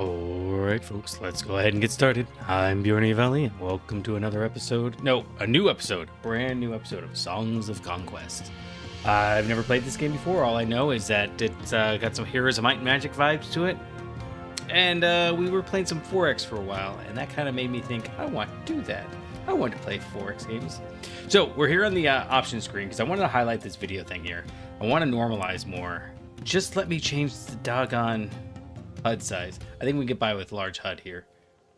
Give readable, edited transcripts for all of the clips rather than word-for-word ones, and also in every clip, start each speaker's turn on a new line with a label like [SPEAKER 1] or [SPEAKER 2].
[SPEAKER 1] Alright, folks, let's go ahead and get started. I'm Bjorn Valley, and welcome to another episode. No, a new episode. Brand new episode of Songs of Conquest. I've never played this game before. All I know is that it's got some Heroes of Might and Magic vibes to it. And we were playing some 4X for a while, and that kind of made me think, I want to do that. I want to play 4X games. So, we're here on the options screen, because I wanted to highlight this video thing here. I want to normalize more. Just let me change the doggone HUD size. I think we get by with large HUD here.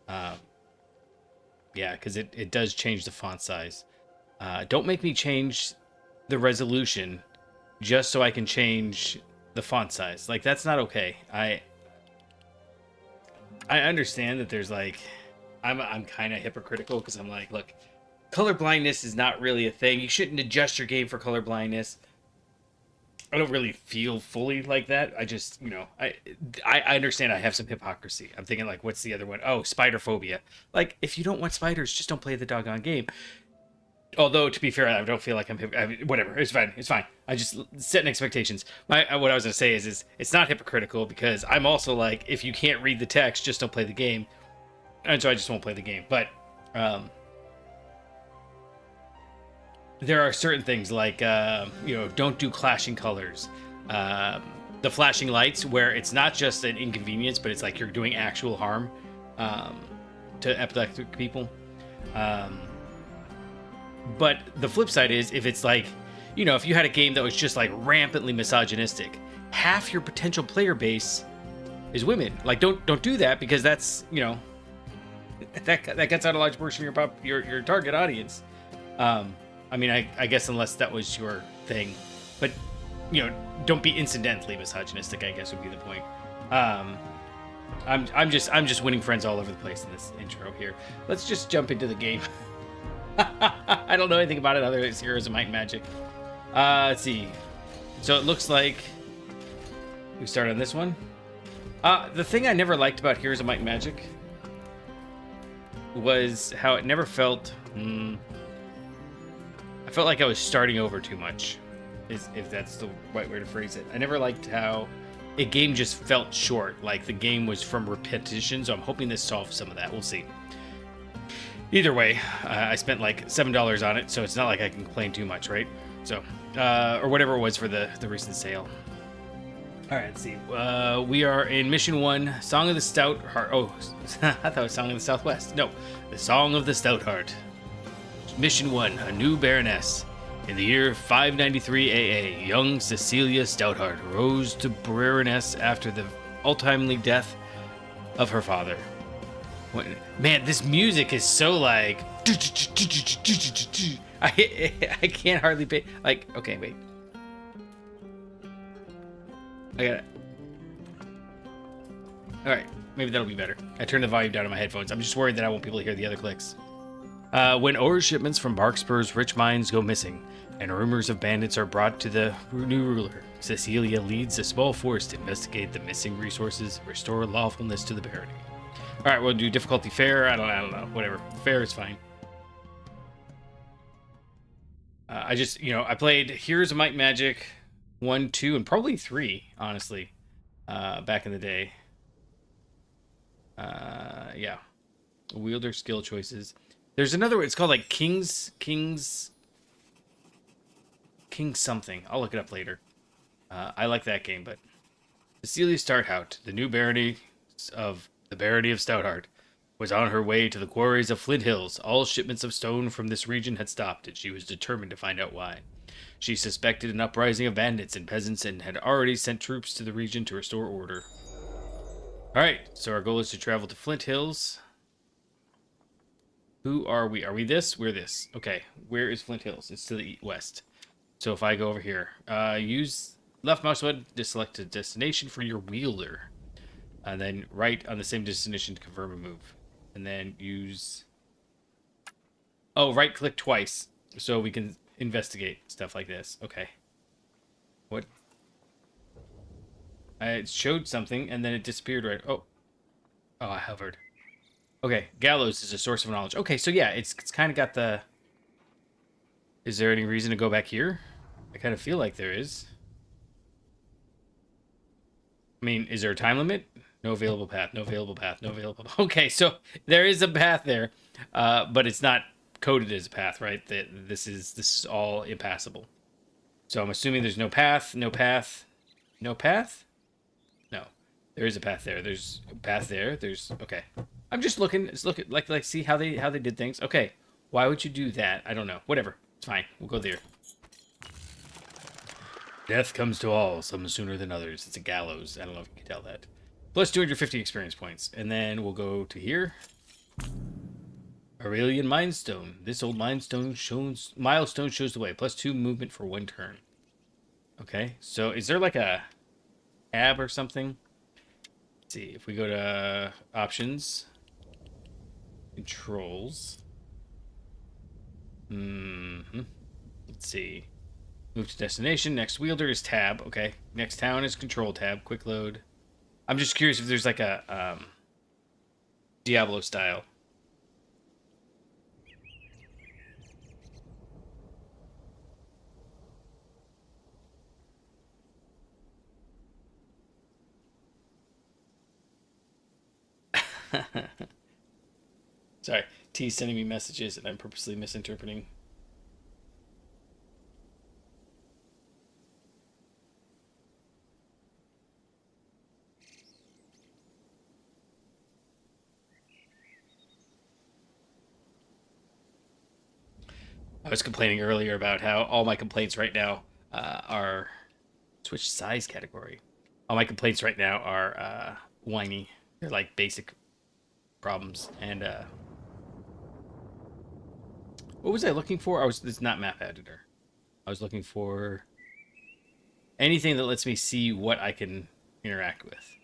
[SPEAKER 1] Yeah, because it does change the font size. Don't make me change the resolution just so I can change the font size. Like, that's not okay. I understand that there's like, I'm kind of hypocritical because I'm like, look, color blindness is not really a thing. You shouldn't adjust your game for color blindness. I don't really feel fully like that. I just, you know, I understand I have some hypocrisy. I'm thinking like, what's the other one? Oh, spider phobia. Like, if you don't want spiders, just don't play the doggone game. Although, to be fair, I don't feel like whatever. It's fine. It's fine. I just setting expectations. What I was gonna say is it's not hypocritical because I'm also like, if you can't read the text, just don't play the game. And so I just won't play the game. But there are certain things like, you know, don't do clashing colors. The flashing lights, where it's not just an inconvenience, but it's like you're doing actual harm to epileptic people. But the flip side is, if it's like, you know, if you had a game that was just like rampantly misogynistic, half your potential player base is women. Like, don't do that, because that's, you know, that gets out a large portion of your target audience. I mean, I guess unless that was your thing, but, you know, don't be incidentally misogynistic, I guess would be the point. I'm just winning friends all over the place in this intro here. Let's just jump into the game. I don't know anything about it other than it's Heroes of Might and Magic. Let's see. So it looks like we start on this one. The thing I never liked about Heroes of Might and Magic was how it never felt... I felt like I was starting over too much, if that's the right way to phrase it. I never liked how a game just felt short, like the game was from repetition, so I'm hoping this solves some of that. We'll see. Either way, I spent like $7 on it, so it's not like I can complain too much, right? So, or whatever it was for the recent sale. All right, let's see. We are in Mission 1, Song of the Stout Heart. Oh, I thought it was Song of the Southwest. No, the Song of the Stout Heart. Mission 1, a new Baroness. In the year 593 AA, young Cecilia Stoutheart rose to Baroness after the untimely death of her father. Man, this music is so like... I can't hardly pay... Like, okay, wait. I got it. Alright, maybe that'll be better. I turned the volume down on my headphones. I'm just worried that I won't be able to hear the other clicks. When ore shipments from Barkspur's rich mines go missing, and rumors of bandits are brought to the new ruler, Cecilia leads a small force to investigate the missing resources, restore lawfulness to the barony. Alright, we'll do difficulty fair. I don't know. Whatever. Fair is fine. I just, you know, I played Heroes of Might and Magic 1, 2, and probably 3, honestly, back in the day. Yeah. Wielder skill choices. There's another one. It's called like King something. I'll look it up later. I like that game, but Cecilia Stoutheart, the new barony of the Barony of Stoutheart, was on her way to the quarries of Flint Hills. All shipments of stone from this region had stopped, and she was determined to find out why. She suspected an uprising of bandits and peasants and had already sent troops to the region to restore order. Alright, so our goal is to travel to Flint Hills. Who are we? Are we this? We're this. Okay, where is Flint Hills? It's to the west. So if I go over here, use left mouse button to select a destination for your wielder. And then right on the same destination to confirm a move. And then use... Oh, right click twice. So we can investigate stuff like this. Okay. What? It showed something and then it disappeared right... Oh. Oh, I hovered. Okay, gallows is a source of knowledge. Okay, so yeah, it's kind of got the... Is there any reason to go back here? I kind of feel like there is. I mean, is there a time limit? No available path. No available path. No available. Okay, so there is a path there, but it's not coded as a path, right? That this is all impassable. So I'm assuming there's no path. No path. No path. No, there is a path there. There's a path there. There's okay. I'm just looking. It's looking like see how they did things. Okay, why would you do that? I don't know. Whatever. It's fine. We'll go there. Death comes to all, some sooner than others. It's a gallows. I don't know if you can tell that. Plus 250 experience points. And then we'll go to here. Aurelian Mindstone. This old milestone shows the way. Plus 2 movement for 1 turn. Okay, so is there like a tab or something? Let's see. If we go to options, controls. Let's see. Move to destination. Next wielder is tab. Okay. Next town is control tab. Quick load. I'm just curious if there's like a Diablo style. Sorry. T's sending me messages and I'm purposely misinterpreting. I was complaining earlier about how all my complaints right now are switch size category. All my complaints right now are whiny. They're like basic problems. And what was I looking for? It's not map editor. I was looking for anything that lets me see what I can interact with.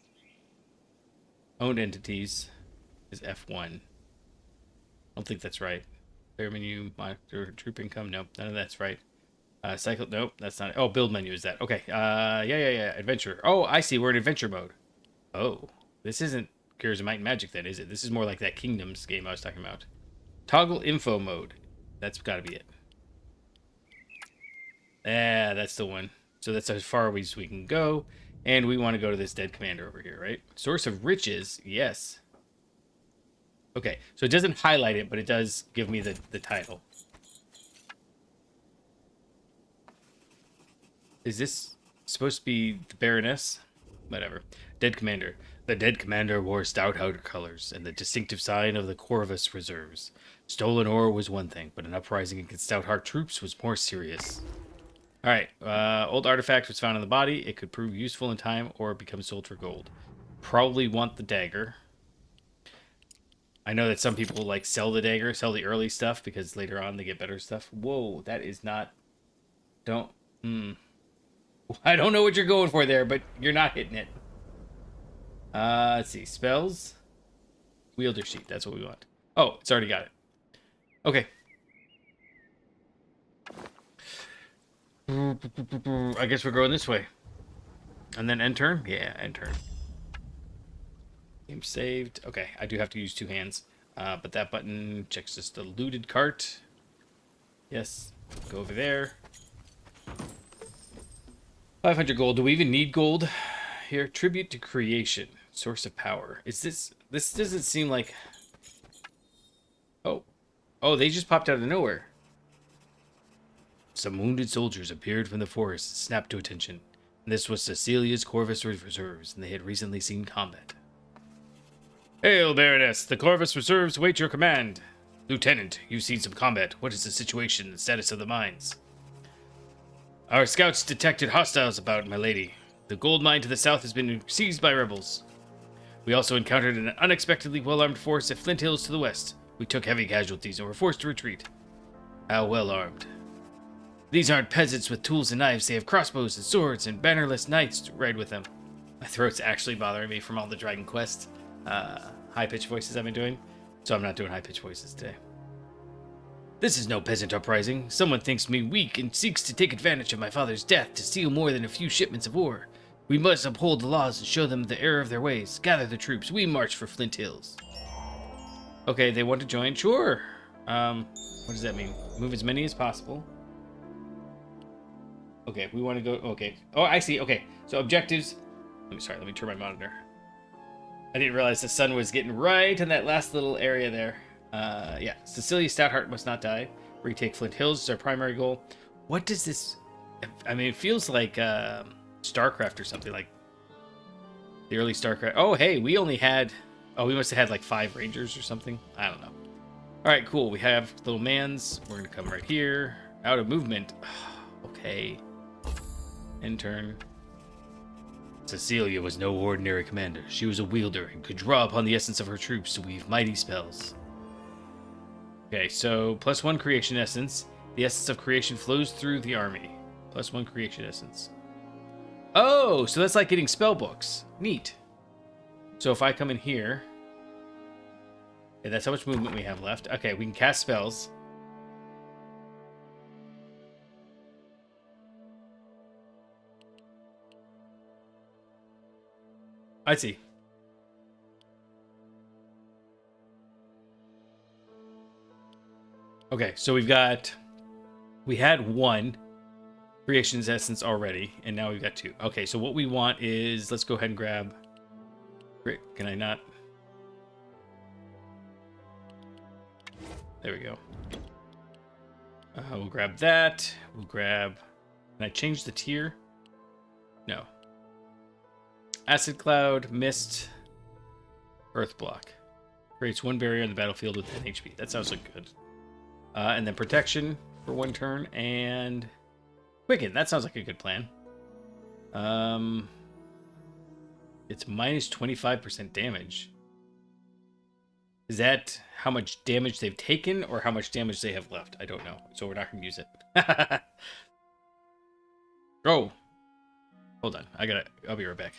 [SPEAKER 1] Owned entities is F1. I don't think that's right. Player menu, monitor, troop income. Nope, none of that's right. Cycle. Nope, that's not it. Oh, build menu is that. Okay. Yeah. Adventure. Oh, I see. We're in adventure mode. Oh, this isn't Gears of Might and Magic then, is it? This is more like that Kingdoms game I was talking about. Toggle info mode. That's got to be it. Yeah, that's the one. So that's as far as we can go. And we want to go to this dead commander over here, right? Source of riches. Yes. Okay, so it doesn't highlight it, but it does give me the title. Is this supposed to be the Baroness? Whatever. Dead Commander. The dead commander wore stout outer colors and the distinctive sign of the Corvus Reserves. Stolen ore was one thing, but an uprising against stout-heart troops was more serious. Alright, old artifact was found in the body. It could prove useful in time or become sold for gold. Probably want the dagger. I know that some people like sell the dagger, sell the early stuff, because later on they get better stuff. Whoa, that is not... Don't... I don't know what you're going for there, but you're not hitting it. Let's see. Spells. Wielder sheet. That's what we want. Oh, it's already got it. Okay. I guess we're going this way. And then end turn? Yeah, end turn. Game saved. Okay, I do have to use 2 hands. But that button checks just the looted cart. Yes. Go over there. 500 gold. Do we even need gold? Here, tribute to creation. Source of power. Is this... This doesn't seem like... Oh. Oh, they just popped out of nowhere. Some wounded soldiers appeared from the forest and snapped to attention. And this was Cecilia's Corvus Reserves, and they had recently seen combat. Hail, Baroness! The Corvus Reserves wait your command. Lieutenant, you've seen some combat. What is the situation, the status of the mines? Our scouts detected hostiles about, my lady. The gold mine to the south has been seized by rebels. We also encountered an unexpectedly well-armed force at Flint Hills to the west. We took heavy casualties and were forced to retreat. How well armed? These aren't peasants with tools and knives. They have crossbows and swords and bannerless knights to ride with them. My throat's actually bothering me from all the Dragon Quest high-pitched voices I've been doing, so I'm not doing high-pitched voices today. This is no peasant uprising. Someone thinks me weak and seeks to take advantage of my father's death to steal more than a few shipments of ore. We must uphold the laws and show them the error of their ways. Gather the troops. We march for Flint Hills. Okay, they want to join? Sure. What does that mean? Move as many as possible. Okay, we want to go... Okay. Oh, I see. Okay, so objectives... Let me turn my monitor. I didn't realize the sun was getting right in that last little area there. Yeah, Cecilia Stoutheart must not die. Retake Flint Hills is our primary goal. What does this... I mean, it feels like StarCraft or something, like the early StarCraft. Oh, hey, we only had... Oh, we must have had like 5 Rangers or something. I don't know. All right, cool. We have little mans. We're going to come right here. Out of movement. Okay. End turn. Cecilia was no ordinary commander. She was a wielder and could draw upon the essence of her troops to weave mighty spells. Okay, so +1 creation essence. The essence of creation flows through the army. +1 creation essence. Oh, so that's like getting spell books. Neat. So if I come in here... Okay, that's how much movement we have left. Okay, we can cast spells. I see. Okay, so we had 1 creation's essence already, and now we've got 2. Okay, so what we want is, let's go ahead and grab... Can I not? There we go. We'll grab that. We'll grab... Can I change the tier? No. Acid Cloud, Mist, Earth Block. Creates 1 barrier on the battlefield with 10 HP. That sounds like good. And then Protection for 1 turn, and Quicken. That sounds like a good plan. It's minus 25% damage. Is that how much damage they've taken or how much damage they have left? I don't know. So we're not going to use it. Oh. Hold on. I'll be right back.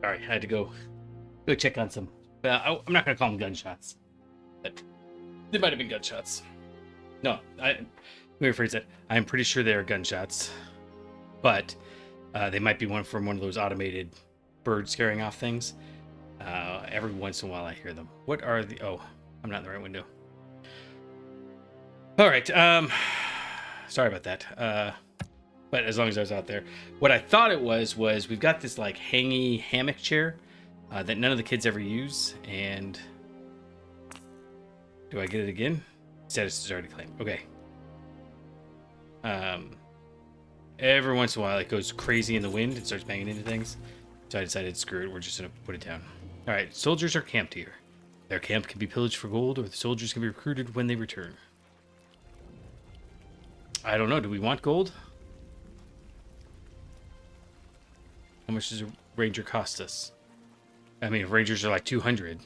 [SPEAKER 1] Sorry, I had to go check on some. I'm not gonna call them gunshots, but they might have been gunshots. No, let me rephrase that. I'm pretty sure they are gunshots, but they might be from one of those automated bird scaring off things. Every once in a while, I hear them. What are the? Oh, I'm not in the right window. All right. Sorry about that. But as long as I was out there, what I thought it was we've got this like hangy hammock chair that none of the kids ever use. And do I get it again? Status is already claimed. Okay. Every once in a while, it goes crazy in the wind and starts banging into things. So I decided, screw it. We're just gonna put it down. All right. Soldiers are camped here. Their camp can be pillaged for gold, or the soldiers can be recruited when they return. I don't know. Do we want gold? How much does a ranger cost us? I mean, if rangers are like 200.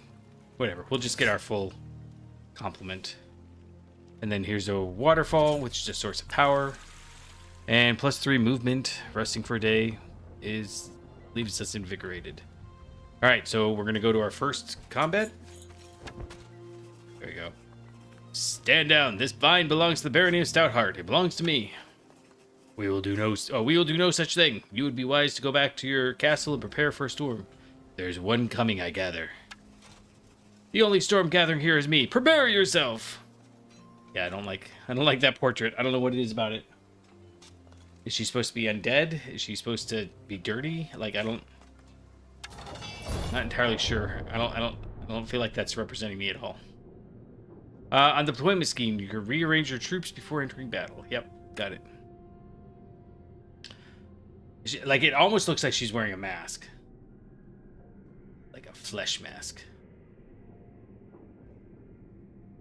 [SPEAKER 1] Whatever. We'll just get our full complement. And then here's a waterfall, which is a source of power. And +3 movement. Resting for a day leaves us invigorated. Alright, so we're going to go to our first combat. There we go. Stand down. This vine belongs to the barony of Stoutheart. It belongs to me. We will do no such thing. You would be wise to go back to your castle and prepare for a storm. There's one coming, I gather. The only storm gathering here is me. Prepare yourself. Yeah, I don't like that portrait. I don't know what it is about it. Is she supposed to be undead? Is she supposed to be dirty? Like, not entirely sure. I don't feel like that's representing me at all. On the deployment scheme, you can rearrange your troops before entering battle. Yep, got it. Like, it almost looks like she's wearing a mask. Like a flesh mask.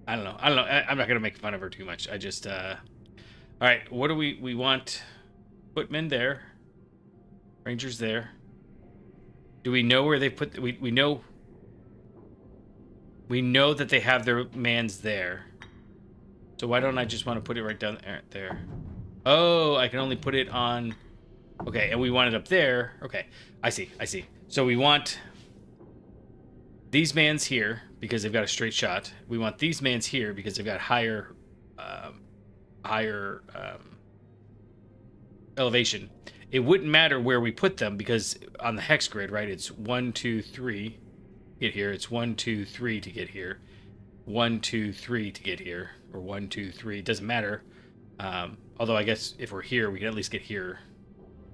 [SPEAKER 1] I don't know. I'm not going to make fun of her too much. I just, all right, what do we want? Footmen there. Rangers there. Do we know where they put... We know that they have their mans there. So why don't I just want to put it right down there? Oh, I can only put it on... Okay, and we want it up there. Okay, I see. So we want these mans here because they've got a straight shot. We want these mans here because they've got higher elevation. It wouldn't matter where we put them because on the hex grid, right, it's 1, 2, 3 to get here. It's 1, 2, 3 to get here. 1, 2, 3 to get here. Or 1, 2, 3. It doesn't matter. Although I guess if we're here, we can at least get here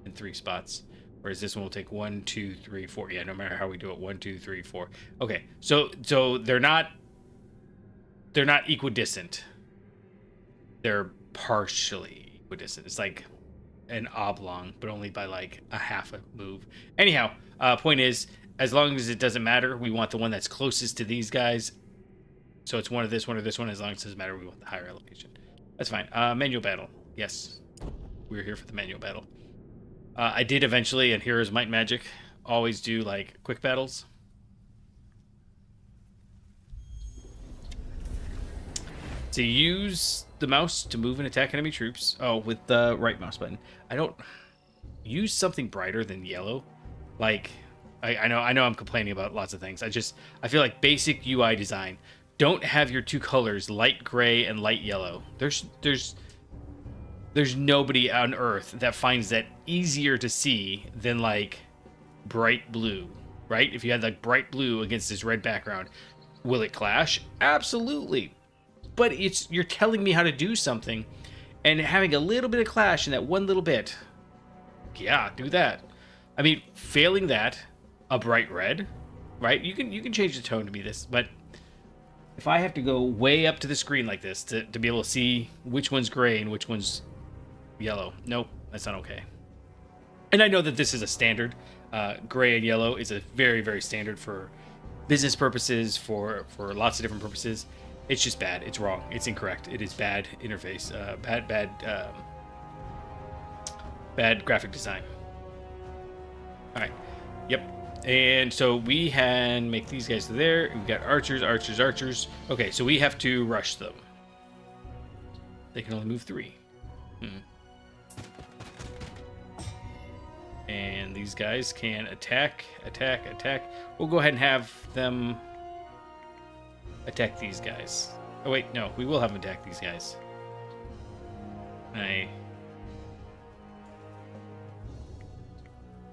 [SPEAKER 1] in 3 spots. Whereas this one will take 1, 2, 3, 4. Yeah, no matter how we do it. 1, 2, 3, 4. Okay, so they're not equidistant. They're partially equidistant. It's like an oblong, but only by like a half a move. Anyhow, point is, as long as it doesn't matter, we want the one that's closest to these guys. So it's one of this one or this one. As long as it doesn't matter, we want the higher elevation. That's fine. Manual battle. Yes, we're here for the manual battle. I did eventually, and Heroes Might and Magic, always do like quick battles. So you use the mouse to move and attack enemy troops. Oh, with the right mouse button. I don't use something brighter than yellow. Like, I know I'm complaining about lots of things. I feel like basic UI design. Don't have your 2 colors, light gray and light yellow. There's nobody on Earth that finds that easier to see than like bright blue, right? If you had like bright blue against this red background, will it clash? Absolutely. But you're telling me how to do something, and having a little bit of clash in that one little bit. Yeah, do that. I mean, failing that, a bright red, right? You can change the tone to be this, but if I have to go way up to the screen like this to be able to see which one's gray and which one's yellow, nope, that's not okay. And I know that this is a standard. Gray and yellow is a very, very standard for business purposes, for lots of different purposes. It's just bad. It's wrong. It's incorrect. It is bad interface. Bad graphic design. All right. Yep. And so we can make these guys there. We've got archers. Okay, so we have to rush them. They can only move 3. And these guys can attack. We'll go ahead and have them attack these guys. Oh wait, no, we will have them attack these guys.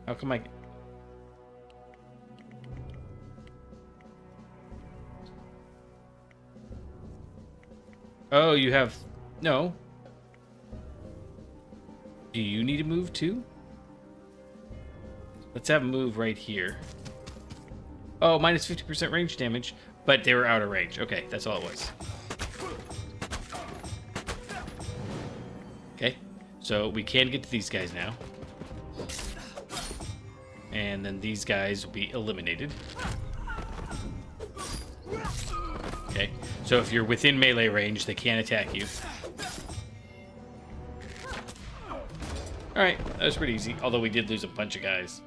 [SPEAKER 1] How come I... Oh, you have... No. Do you need to move too? Let's have them move right here. Oh, minus 50% range damage. But they were out of range. Okay, that's all it was. Okay, so we can get to these guys now. And then these guys will be eliminated. Okay, so if you're within melee range, they can't attack you. Alright, that was pretty easy. Although we did lose a bunch of guys.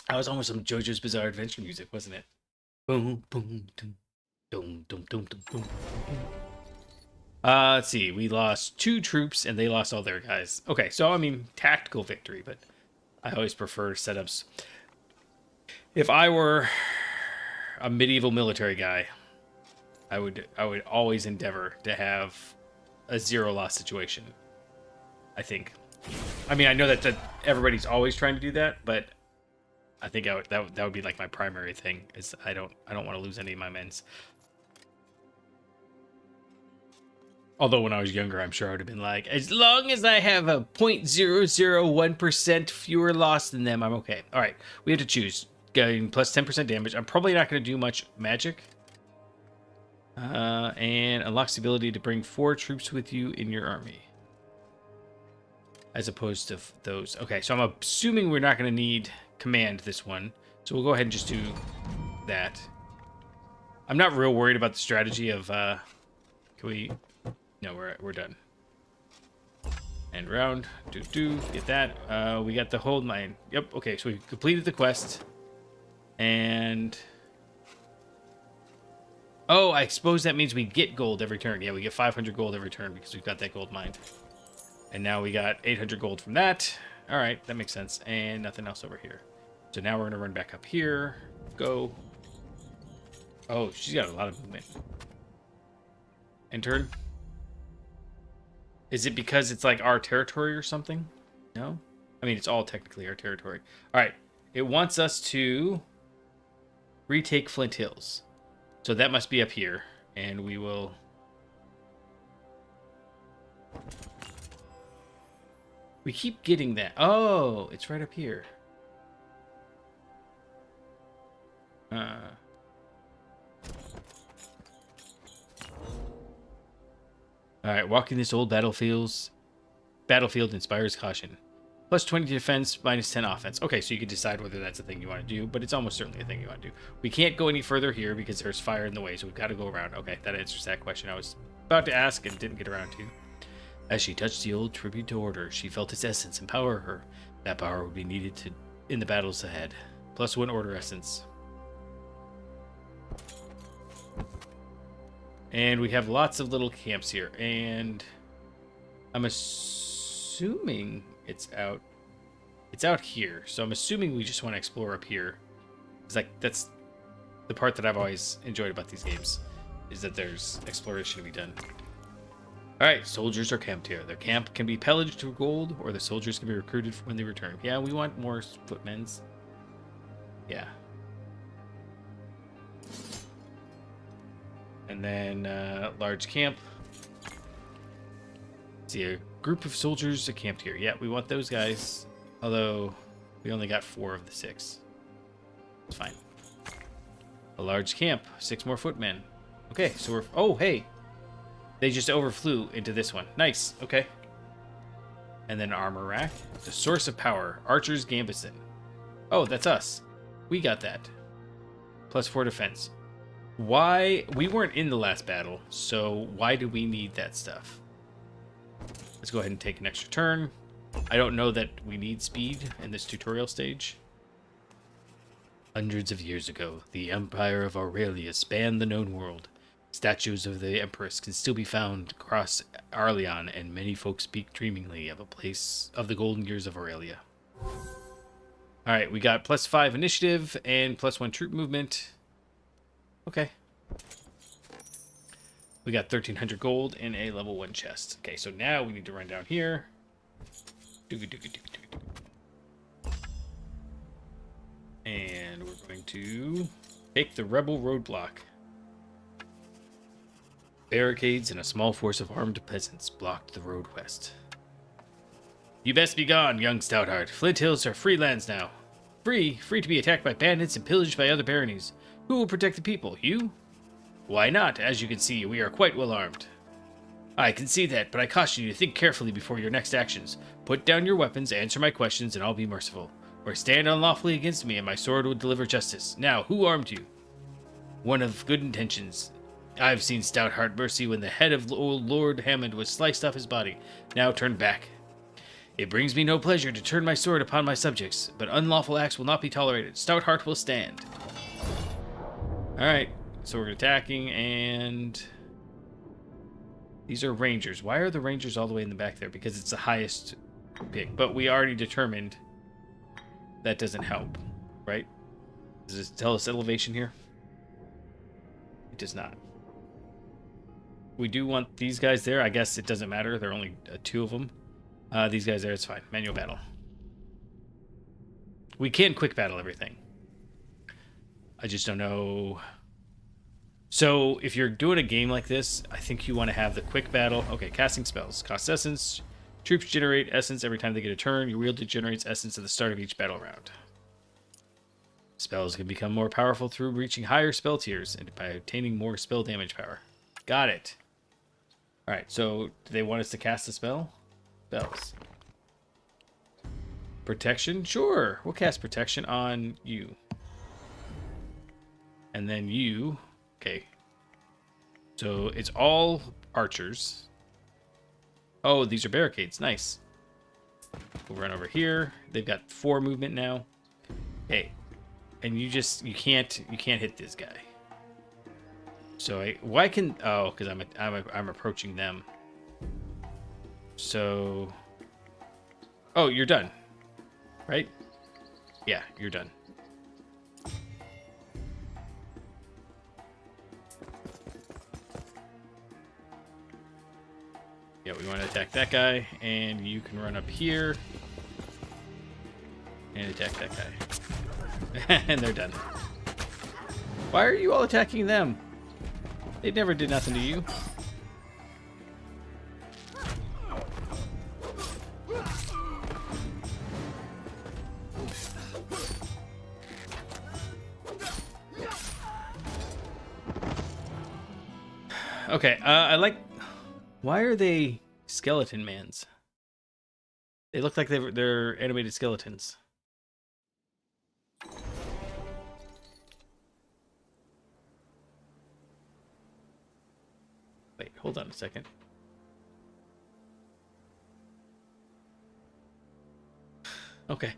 [SPEAKER 1] That was almost some JoJo's Bizarre Adventure music, wasn't it? Boom, boom, boom, boom, boom, boom, boom. Let's see. We lost 2 troops, and they lost all their guys. Okay, so, I mean, tactical victory, but I always prefer setups. If I were a medieval military guy, I would always endeavor to have a 0-loss situation, I think. I mean, I know that everybody's always trying to do that, but I think that would be like my primary thing. Is I don't want to lose any of my men's. Although when I was younger, I'm sure I would have been like, as long as I have a 0.001% fewer loss than them, I'm okay. All right, we have to choose. Getting plus 10% damage. I'm probably not going to do much magic. And unlocks the ability to bring 4 troops with you in your army. As opposed to those. Okay, so I'm assuming we're not going to need command this one. So we'll go ahead and just do that. I'm not real worried about the strategy of, can we... No, we're done. And round, get that. We got the hold mine. Yep, okay, so we completed the quest. And... Oh, I suppose that means we get gold every turn. Yeah, we get 500 gold every turn because we've got that gold mine. And now we got 800 gold from that. All right, that makes sense. And nothing else over here. So now we're going to run back up here. Go. Oh, she's got a lot of movement. End turn. Is it because it's like our territory or something? No? I mean, it's all technically our territory. All right. It wants us to retake Flint Hills. So that must be up here. And we will... We keep getting that. Oh, it's right up here. Alright, walking this old battlefield inspires caution. Plus 20 defense, minus 10 offense. Okay, so you can decide whether that's a thing you want to do, but it's almost certainly a thing you want to do. We can't go any further here because there's fire in the way, so we've got to go around. Okay, that answers that question I was about to ask and didn't get around to. As she touched the old tribute to order, she felt its essence empower her. That power would be needed in the battles ahead. Plus 1 order essence. And we have lots of little camps here. And I'm assuming it's out here. So I'm assuming we just want to explore up here. It's like that's the part that I've always enjoyed about these games, is that there's exploration to be done. Alright, soldiers are camped here. Their camp can be pillaged for gold, or the soldiers can be recruited when they return. Yeah, we want more footmen's. Yeah. And then, large camp. See, a group of soldiers are camped here. Yeah, we want those guys. Although, we only got 4 of the 6. It's fine. A large camp. 6 more footmen. Okay, so we're... Oh, hey! They just overflew into this one. Nice. Okay. And then armor rack. The source of power. Archer's Gambison. Oh, that's us. We got that. Plus 4 defense. Why? We weren't in the last battle, so why do we need that stuff? Let's go ahead and take an extra turn. I don't know that we need speed in this tutorial stage. Hundreds of years ago, the Empire of Aurelia spanned the known world. Statues of the Empress can still be found across Arleon, and many folks speak dreamingly of a place of the golden years of Aurelia. Alright, we got plus 5 initiative and plus 1 troop movement. Okay. We got 1,300 gold and a level 1 chest. Okay, so now we need to run down here. And we're going to take the rebel roadblock. Barricades and a small force of armed peasants blocked the road west. You best be gone, young Stoutheart. Flint Hills are free lands now. Free to be attacked by bandits and pillaged by other baronies. Who will protect the people? You? Why not? As you can see, we are quite well armed. I can see that, but I caution you to think carefully before your next actions. Put down your weapons, answer my questions, and I'll be merciful. Or stand unlawfully against me, and my sword will deliver justice. Now, who armed you? One of good intentions. I've seen Stoutheart mercy when the head of old Lord Hammond was sliced off his body. Now turn back. It brings me no pleasure to turn my sword upon my subjects, but unlawful acts will not be tolerated. Stoutheart will stand. Alright, so we're attacking, and... These are rangers. Why are the rangers all the way in the back there? Because it's the highest pick. But we already determined that doesn't help, right? Does it tell us elevation here? It does not. We do want these guys there. I guess it doesn't matter. There are only 2 of them. These guys there, it's fine. Manual battle. We can quick battle everything. I just don't know. So if you're doing a game like this, I think you want to have the quick battle. Okay, casting spells. Cost essence. Troops generate essence every time they get a turn. Your wielder generates essence at the start of each battle round. Spells can become more powerful through reaching higher spell tiers and by obtaining more spell damage power. Got it. Alright, so do they want us to cast a spell? Spells. Protection? Sure. We'll cast protection on you. And then you... Okay. So it's all archers. Oh, these are barricades. Nice. We'll run over here. They've got 4 movement now. Okay. And you can't hit this guy. So because I'm approaching them. So oh, you're done. Right? Yeah, you're done. Yeah, we want to attack that guy, and you can run up here and attack that guy. And they're done. Why are you all attacking them? They never did nothing to you. Okay, I like... Why are they skeleton mans? They look like they're animated skeletons. Wait, hold on a second. Okay.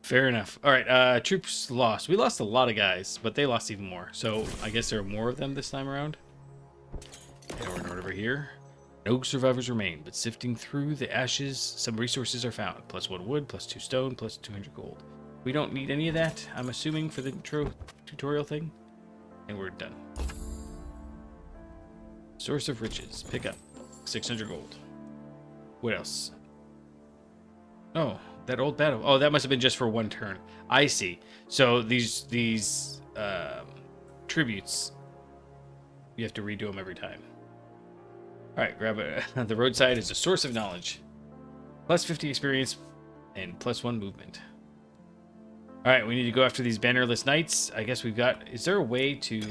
[SPEAKER 1] Fair enough. All right, troops lost. We lost a lot of guys, but they lost even more. So I guess there are more of them this time around. And we're over here. No survivors remain, but sifting through the ashes, some resources are found. +1 wood, +2 stone, +200 gold. We don't need any of that, I'm assuming, for the intro tutorial thing. And we're done. Source of riches. Pick up. 600 gold. What else? Oh, that old battle. Oh, that must have been just for 1 turn. I see. So these tributes, you have to redo them every time. All right, grab it. The roadside is a source of knowledge. +50 experience and +1 movement. All right, we need to go after these bannerless knights. I guess we've got... Is there a way to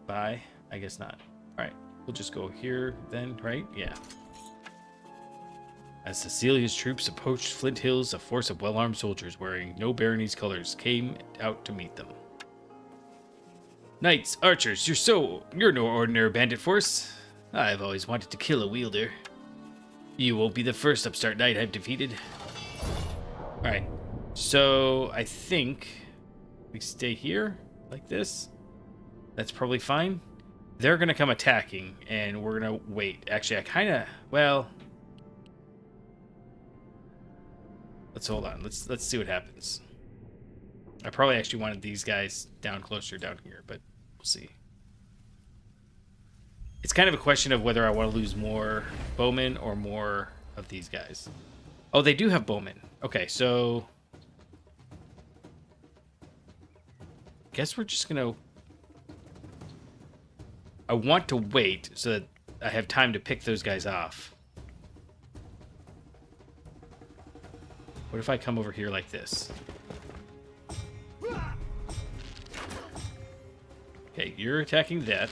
[SPEAKER 1] buy? I guess not. All right, we'll just go here then, right? Yeah. As Cecilia's troops approached Flint Hills, a force of well-armed soldiers wearing no barony's colors came out to meet them. Knights, archers, you're no ordinary bandit force. I've always wanted to kill a wielder. You won't be the first upstart knight I've defeated. Alright, so I think we stay here, like this. That's probably fine. They're gonna come attacking, and we're gonna wait. Actually, I kinda, well... Let's hold on, let's see what happens. I probably actually wanted these guys closer down here, but we'll see. It's kind of a question of whether I want to lose more bowmen or more of these guys. Oh, they do have bowmen. Okay, so... guess we're just gonna... I want to wait so that I have time to pick those guys off. What if I come over here like this? Okay, you're attacking that.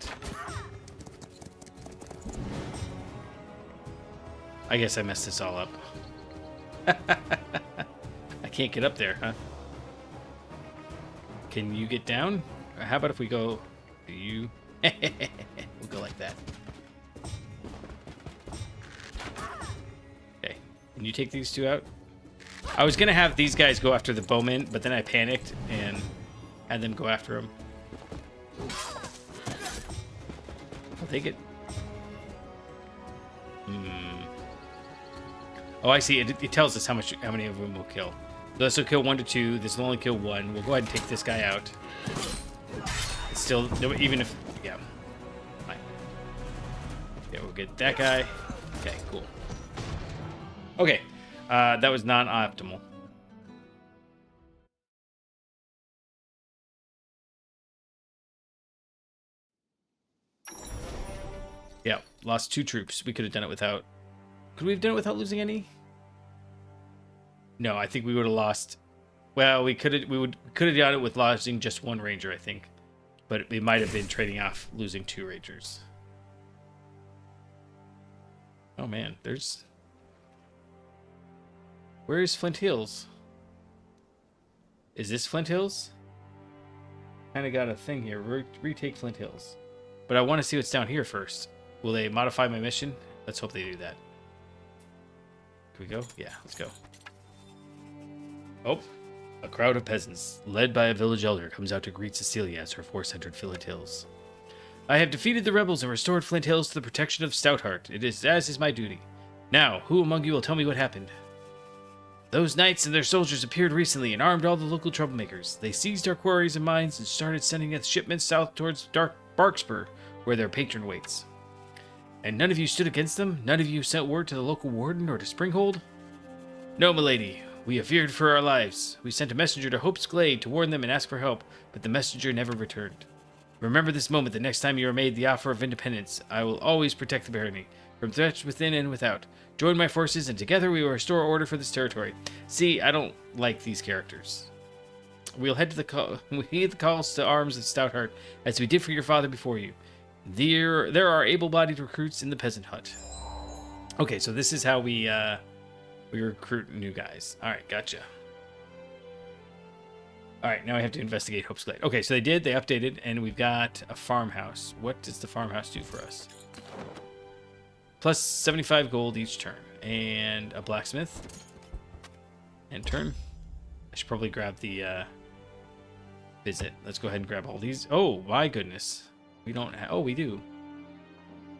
[SPEAKER 1] I guess I messed this all up. I can't get up there, huh? Can you get down? Or how about if we go... You... We'll go like that. Okay, can you take these 2 out? I was gonna have these guys go after the bowmen, but then I panicked and had them go after them. I'll take it. Oh, I see. It tells us how many of them we'll kill. So this will kill 1 to 2. This will only kill 1. We'll go ahead and take this guy out. It's still, even if, yeah. Fine. Yeah, we'll get that guy. Okay, cool. Okay. That was non-optimal. Yeah, lost 2 troops. We could have done it without... Could we have done it without losing any? No, I think we would have lost... Well, we could have done it with losing just 1 ranger, I think. But it might have been trading off losing 2 rangers. Oh man, there's... Where is Flint Hills? Is this Flint Hills? Kind of got a thing here. Retake Flint Hills. But I want to see what's down here first. Will they modify my mission? Let's hope they do that. Can we go? Yeah, let's go. Oh, a crowd of peasants, led by a village elder, comes out to greet Cecilia as her force entered Flint Hills. I have defeated the rebels and restored Flint Hills to the protection of Stoutheart. It is as is my duty. Now, who among you will tell me what happened? Those knights and their soldiers appeared recently and armed all the local troublemakers. They seized our quarries and mines and started sending us shipments south towards Barkspur, where their patron waits. And none of you stood against them? None of you sent word to the local warden or to Springhold? No, milady. We have feared for our lives. We sent a messenger to Hope's Glade to warn them and ask for help, but the messenger never returned. Remember this moment the next time you are made the offer of independence. I will always protect the barony, from threats within and without. Join my forces, and together we will restore order for this territory. See, I don't like these characters. We'll heed the calls to arms of Stoutheart, as we did for your father before you. There are able-bodied recruits in the peasant hut. Okay, so this is how we recruit new guys. All right, gotcha. All right, now I have to investigate Hope's Glade. Okay, so they updated, and we've got a farmhouse. What does the farmhouse do for us? Plus 75 gold each turn. And a blacksmith. End turn. I should probably grab the visit. Let's go ahead and grab all these. Oh, my goodness. We don't have... Oh, we do.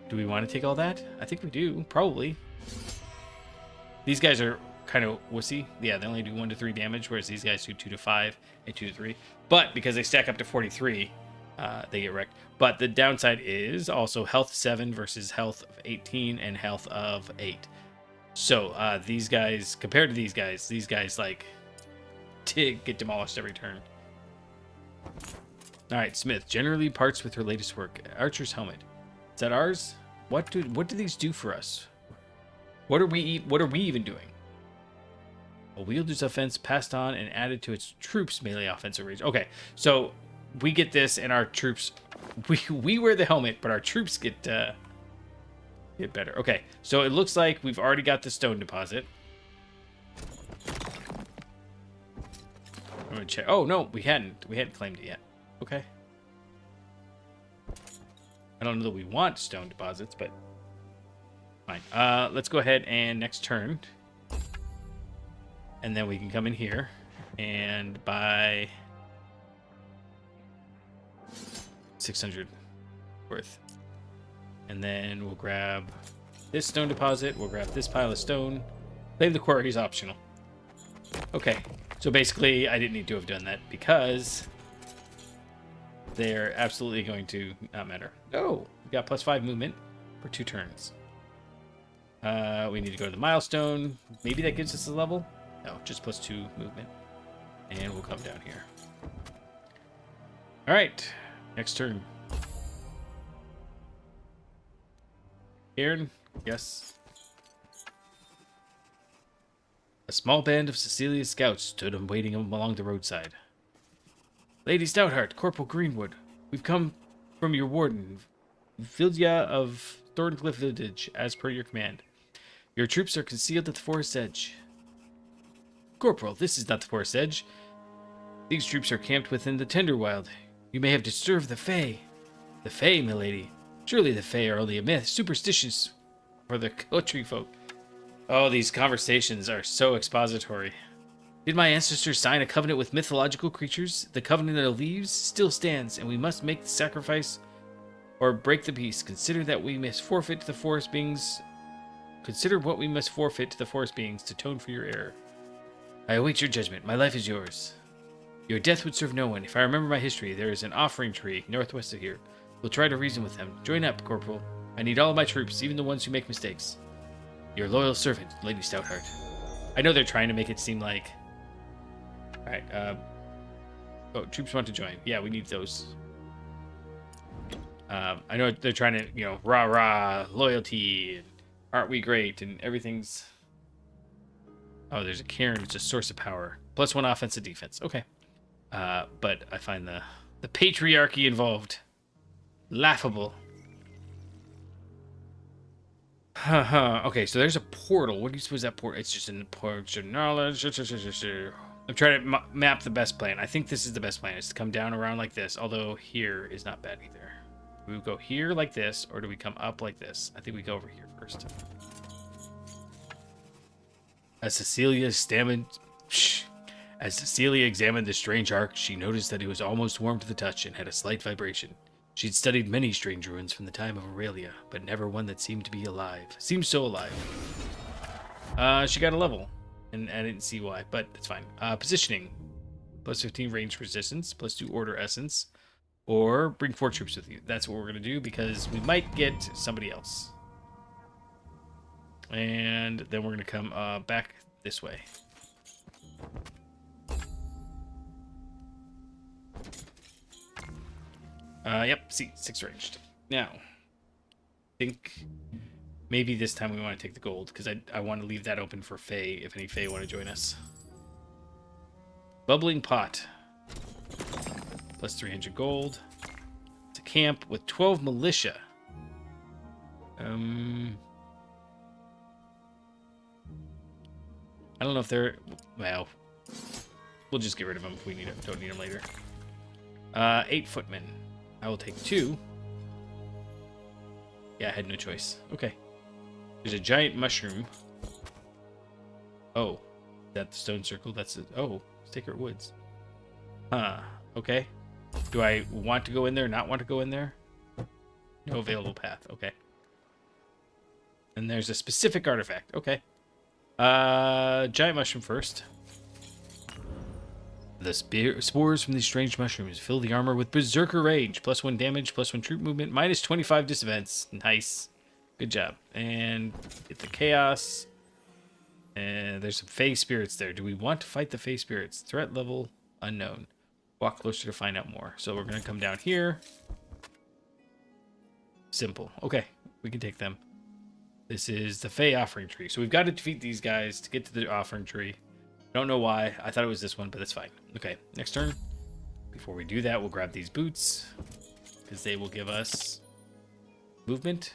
[SPEAKER 1] Do we want to take all that? I think we do. Probably. These guys are kind of wussy. Yeah, they only do 1 to 3 damage, whereas these guys do 2 to 5 and 2 to 3. But because they stack up to 43... they get wrecked. But the downside is also health 7 versus health of 18 and health of 8. So these guys, compared to these guys like get demolished every turn. All right, Smith generally parts with her latest work. Archer's helmet. Is that ours? What do these do for us? What are we even doing? A wielder's offense passed on and added to its troops' melee offensive range. Okay, so we get this, and our troops, we wear the helmet, but our troops get better. Okay, so it looks like we've already got the stone deposit. I'm gonna check. Oh no, we hadn't claimed it yet. Okay. I don't know that we want stone deposits, but fine. Let's go ahead and next turn, and then we can come in here and buy 600 worth, and then we'll grab this stone deposit. We'll grab this pile of stone. Claim the quarry is optional. Okay, so basically I didn't need to have done that because they're absolutely going to not matter. Oh, we got +5 movement for 2 turns. We need to go to the milestone. Maybe that gives us a level. No, just +2 movement, and we'll come down here. All right. Next turn. Aaron? Yes. A small band of Cecilia's scouts stood waiting along the roadside. Lady Stoutheart, Corporal Greenwood, we've come from your warden, Vilja of Thorncliffe Village, as per your command. Your troops are concealed at the forest edge. Corporal, this is not the forest edge. These troops are camped within the Tenderwild. You may have disturbed the Fae. The Fae, milady. Surely the Fae are only a myth, superstitious for the country folk. Oh, these conversations are so expository. Did my ancestors sign a covenant with mythological creatures? The covenant of leaves still stands, and we must make the sacrifice or break the peace. Consider what we must forfeit to the forest beings to atone for your error. I await your judgment. My life is yours. Your death would serve no one. If I remember my history, there is an offering tree northwest of here. We'll try to reason with them. Join up, Corporal. I need all of my troops, even the ones who make mistakes. Your loyal servant, Lady Stoutheart. I know they're trying to make it seem like... All right. Oh, troops want to join. Yeah, we need those. I know they're trying to, you know, rah rah, loyalty, and aren't we great, and everything's... Oh, there's a cairn. It's a source of power. +1 offensive defense. Okay. But I find the patriarchy involved laughable. Okay, so there's a portal. What do you suppose that portal? It's just in the portal knowledge. I'm trying to map the best plan. I think this is the best plan. Is to come down around like this. Although here is not bad either. Do we go here like this, or do we come up like this? I think we go over here first. As Cecilia examined the strange ark, she noticed that it was almost warm to the touch and had a slight vibration. She'd studied many strange ruins from the time of Aurelia, but never one that seemed to be alive. Seemed so alive. She got a level, and I didn't see why, but it's fine. Positioning. +15 range resistance, +2 order essence, or bring 4 troops with you. That's what we're going to do, because we might get somebody else. And then we're going to come back this way. Yep, see, 6 ranged. Now, I think maybe this time we want to take the gold, because I want to leave that open for Faye, if any Faye want to join us. Bubbling pot. +300 gold. It's a camp with 12 militia. I don't know if they're... Well, we'll just get rid of them if we need them. Don't need them later. 8 footmen. I will take 2. Yeah, I had no choice. Okay. There's a giant mushroom. Oh. Is that the stone circle? That's it. Oh. Sacred Woods. Huh. Okay. Do I want to go in there? Not want to go in there? No available path. Okay. And there's a specific artifact. Okay. Giant mushroom first. The spores from these strange mushrooms fill the armor with berserker rage. +1 damage, +1 troop movement, -25 disavents. Nice. Good job. And get the chaos. And there's some Fey spirits there. Do we want to fight the Fey spirits? Threat level unknown. Walk closer to find out more. So we're going to come down here. Simple. Okay. We can take them. This is the Fey offering tree. So we've got to defeat these guys to get to the offering tree. I don't know why. I thought it was this one, but that's fine. Okay, next turn. Before we do that, we'll grab these boots, because they will give us movement.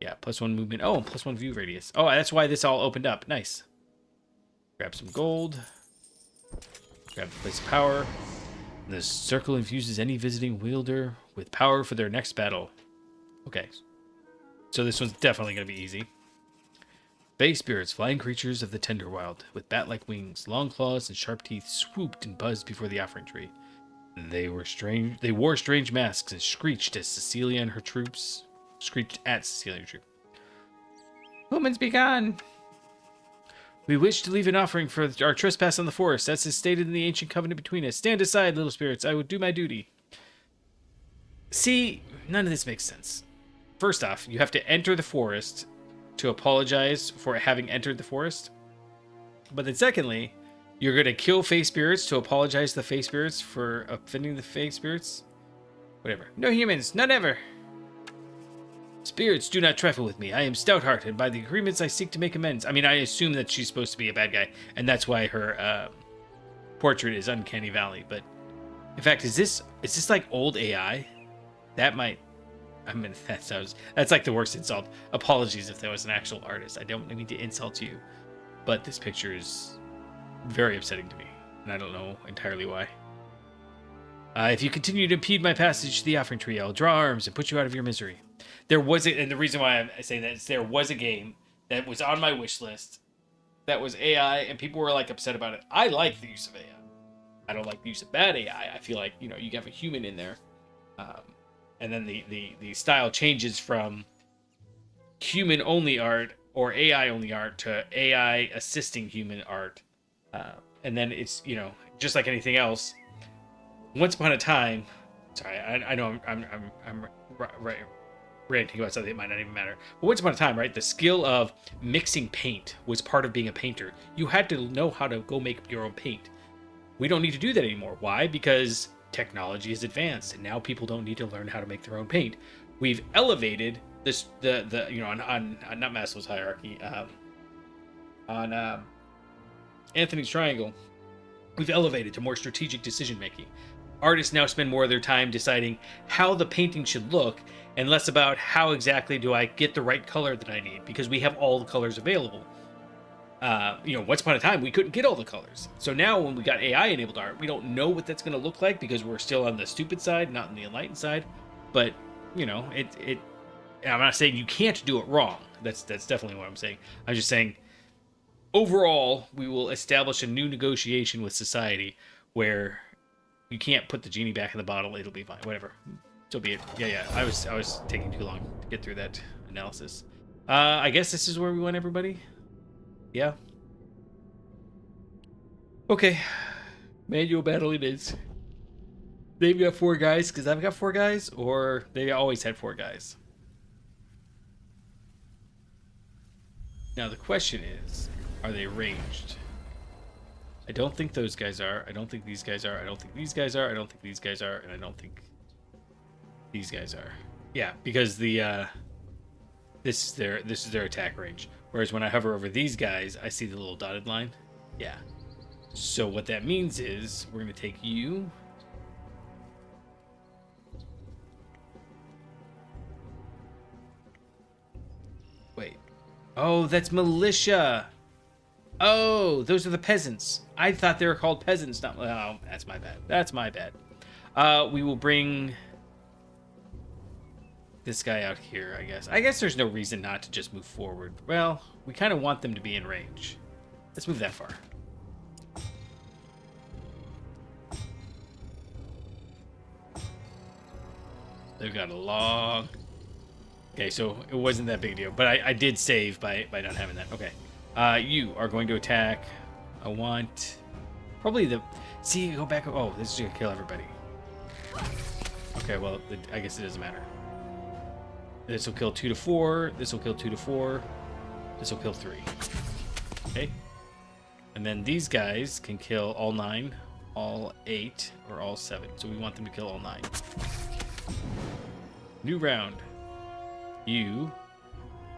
[SPEAKER 1] Yeah, +1 movement. Oh, +1 view radius. Oh, that's why this all opened up. Nice. Grab some gold. Grab the place of power. The circle infuses any visiting wielder with power for their next battle. Okay. So this one's definitely going to be easy. Bay spirits, flying creatures of the Tenderwild, with bat-like wings, long claws, and sharp teeth, swooped and buzzed before the offering tree. They wore strange masks and screeched at Cecilia and her troops. Humans be gone! We wish to leave an offering for our trespass on the forest, as is stated in the ancient covenant between us. Stand aside, little spirits. I will do my duty. See, none of this makes sense. First off, you have to enter the forest to apologize for having entered the forest. But then secondly, you're going to kill Fey spirits to apologize to the Fey spirits for offending the Fey spirits? Whatever. No humans, not ever. Spirits, do not trifle with me. I am stout-hearted, and by the agreements I seek to make amends. I mean, I assume that she's supposed to be a bad guy, and that's why her portrait is Uncanny Valley. But in fact, is this like old AI? That might... I mean, that's like the worst insult. Apologies if there was an actual artist. I don't mean to insult you, but this picture is very upsetting to me, and I don't know entirely why. If you continue to impede my passage to the offering tree, I'll draw arms and put you out of your misery. And the reason why I say that is there was a game that was on my wish list that was AI, and people were like upset about it. I like the use of AI. I don't like the use of bad AI. I feel like, you know, you have a human in there. And then the style changes from human-only art or AI-only art to AI assisting human art. And then it's, you know, just like anything else. Once upon a time, sorry, I know I'm right. ranting about something that might not even matter. But once upon a time, right, the skill of mixing paint was part of being a painter. You had to know how to go make your own paint. We don't need to do that anymore. Why? Because technology is advanced, and now people don't need to learn how to make their own paint. We've elevated this the you know on not Maslow's hierarchy, on Anthony's triangle. We've elevated to more strategic decision making. Artists now spend more of their time deciding how the painting should look and less about how exactly do I get the right color that I need, because we have all the colors available. Once upon a time, we couldn't get all the colors. So now when we got AI enabled art, we don't know what that's going to look like because we're still on the stupid side, not on the enlightened side. But, I'm not saying you can't do it wrong. That's definitely what I'm saying. I'm just saying, overall, we will establish a new negotiation with society where you can't put the genie back in the bottle. It'll be fine. Whatever. So be it. Yeah. I was taking too long to get through that analysis. I guess this is where we want everybody. Yeah. Okay. Manual battle it is. They've got 4 guys because I've got 4 guys, or they always had 4 guys. Now the question is, are they ranged? I don't think those guys are. I don't think these guys are. I don't think these guys are. I don't think these guys are. And I don't think these guys are. Yeah, because the this is their attack range. Whereas when I hover over these guys, I see the little dotted line. Yeah. So what that means is we're going to take you. Wait. Oh, that's militia. Oh, those are the peasants. I thought they were called peasants. Not. Oh, that's my bad. That's my bad. We will bring this guy out here, I guess. I guess there's no reason not to just move forward. Well, we kind of want them to be in range. Let's move that far. They've got a long... Okay, so it wasn't that big a deal. But I did save by not having that. Okay. You are going to attack. I want... Probably the... See, go back... Oh, this is going to kill everybody. Okay, well, I guess it doesn't matter. This will kill 2 to 4. This will kill 2 to 4. This will kill 3. Okay. And then these guys can kill all 9, all 8, or all 7. So we want them to kill all 9. New round. You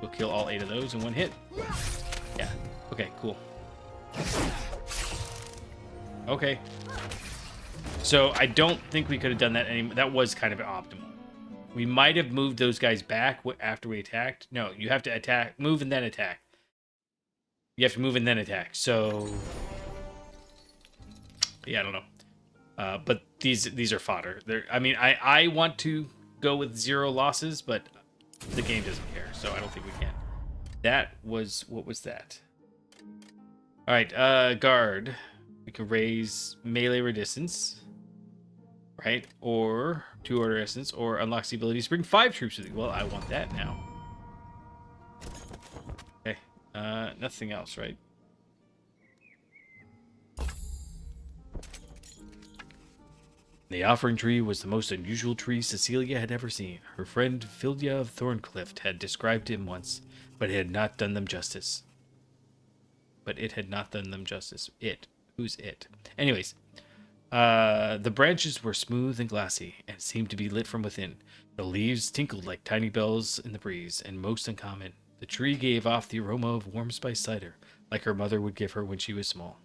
[SPEAKER 1] will kill all 8 of those in one hit. Yeah. Okay, cool. Okay. So I don't think we could have done that anymore. That was kind of optimal. We might have moved those guys back after we attacked. No, you have to attack, move, and then attack. You have to move and then attack. So, yeah, I don't know. But these are fodder. I want to go with 0 losses, but the game doesn't care, so I don't think we can. What was that? All right, guard. We can raise melee resistance, right? Or 2 order essence, or unlocks the ability to bring 5 troops with you. Well, I want that now. Okay, nothing else, right? The offering tree was the most unusual tree Cecilia had ever seen. Her friend Philia of Thorncliff had described him once, but it had not done them justice. It. Who's it? Anyways, the branches were smooth and glassy, and seemed to be lit from within. The leaves tinkled like tiny bells in the breeze, and most uncommon, the tree gave off the aroma of warm spiced cider, like her mother would give her when she was small.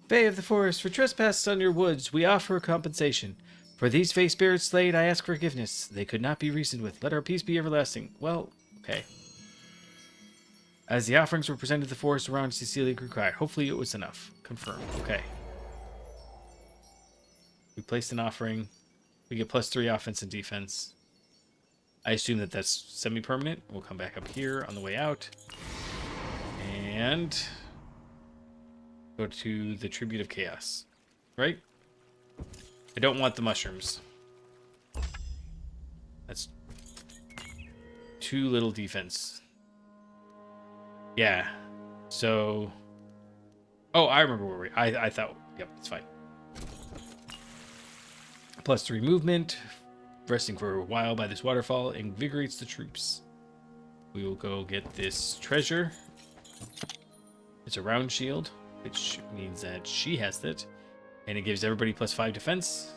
[SPEAKER 1] Fae of the forest, for trespass on your woods, we offer compensation. For these Fae spirits slain, I ask forgiveness. They could not be reasoned with. Let our peace be everlasting. Well, okay. As the offerings were presented, the forest around Cecilia grew quiet. Hopefully it was enough. Confirmed. Okay. We placed an offering. We get +3 offense and defense. I assume that that's semi-permanent. We'll come back up here on the way out. And go to the Tribute of Chaos. Right? I don't want the mushrooms. That's too little defense. Yeah. So... Oh, I remember where we... I thought... Yep, it's fine. +3 movement. resting for a while by this waterfall invigorates the troops. We will go get this treasure. It's a round shield, which means that she has it. And it gives everybody +5 defense.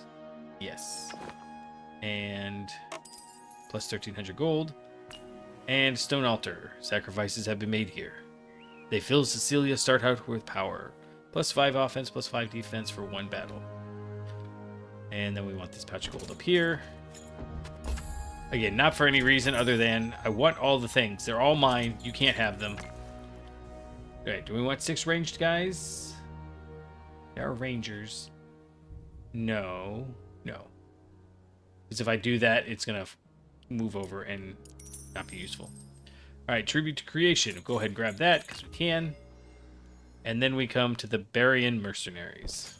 [SPEAKER 1] Yes. And plus 1,300 gold. And stone altar. Sacrifices have been made here. They fill Cecilia Startheart with power. +5 offense, +5 defense for 1 battle. And then we want this patch of gold up here. Again, not for any reason other than I want all the things. They're all mine. You can't have them. Alright, do we want 6 ranged guys? There are rangers. No. No. Because if I do that, it's going to move over and not be useful. Alright, tribute to creation. Go ahead and grab that because we can. And then we come to the Barian mercenaries.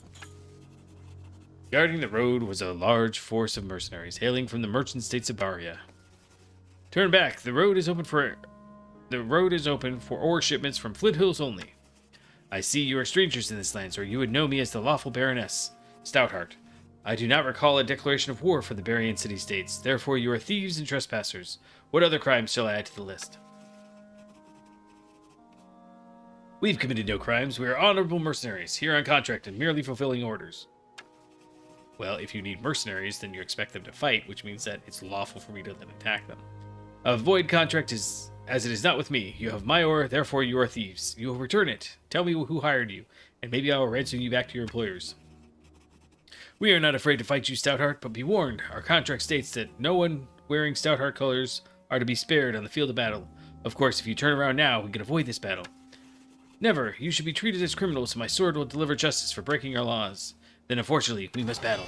[SPEAKER 1] Guarding the road was a large force of mercenaries hailing from the merchant states of Baria. Turn back. The road is open for ore shipments from Flint Hills only. I see you are strangers in this land, or you would know me as the lawful Baroness Stoutheart. I do not recall a declaration of war for the Barian city-states. Therefore, you are thieves and trespassers. What other crimes shall I add to the list? We've committed no crimes. We are honorable mercenaries, here on contract and merely fulfilling orders. Well, if you need mercenaries, then you expect them to fight, which means that it's lawful for me to then attack them. A void contract is, as it is not with me. You have my ore, therefore you are thieves. You will return it. Tell me who hired you, and maybe I will ransom you back to your employers. We are not afraid to fight you, Stoutheart, but be warned. Our contract states that no one wearing Stoutheart colors are to be spared on the field of battle. Of course, if you turn around now, we can avoid this battle. Never. You should be treated as criminals, and my sword will deliver justice for breaking our laws. Then, unfortunately, we must battle.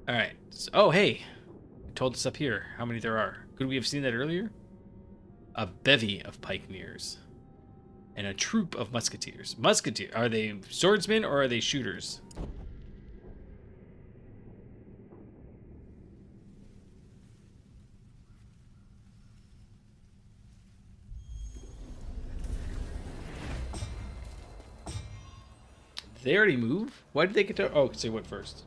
[SPEAKER 1] Alright. So, oh, hey. It told us up here how many there are. Could we have seen that earlier? A bevy of pikeneers. And a troop of musketeers. Musketeers. Are they swordsmen or are they shooters? Did they already move? Why did they get to... Oh, because they went first.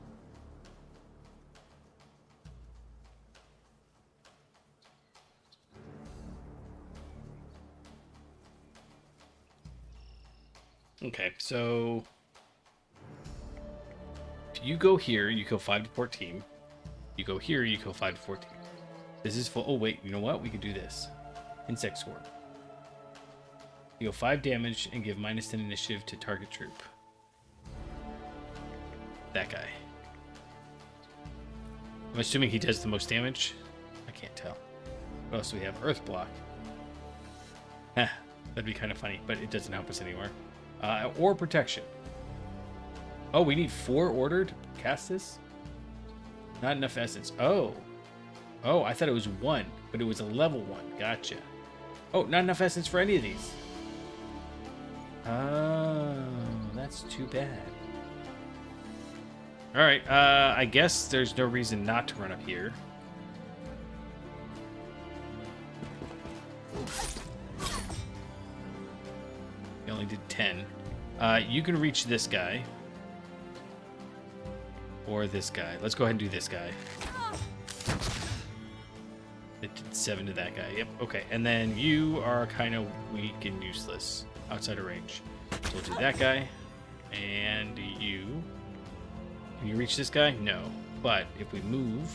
[SPEAKER 1] Okay, so... if you go here, you go 5 to 14. You go here, you go 5 to 14. This is full... oh, wait, you know what? We could do this. Insect Swarm. You go 5 damage and give -10 initiative to target troop. That guy. I'm assuming he does the most damage. I can't tell. What else do we have? Earth Block. Heh, that'd be kind of funny, but it doesn't help us anywhere. Or Protection. Oh, we need 4 ordered to cast this? Not enough essence. Oh. Oh, I thought it was 1, but it was a level 1. Gotcha. Oh, not enough essence for any of these. Oh, that's too bad. Alright, I guess there's no reason not to run up here. You only did 10. You can reach this guy. Or this guy. Let's go ahead and do this guy. It did 7 to that guy. Yep, okay. And then you are kind of weak and useless outside of range. So we'll do that guy. And you... can you reach this guy? No. But if we move...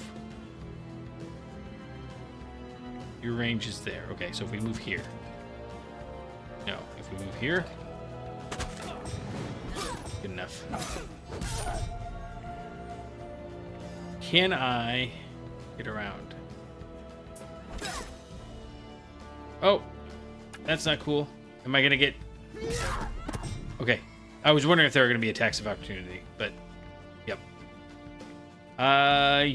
[SPEAKER 1] your range is there. Okay, so if we move here... no. If we move here... good enough. Can I get around? Oh! That's not cool. Am I gonna get... okay. I was wondering if there were gonna be attacks of opportunity, but... yep.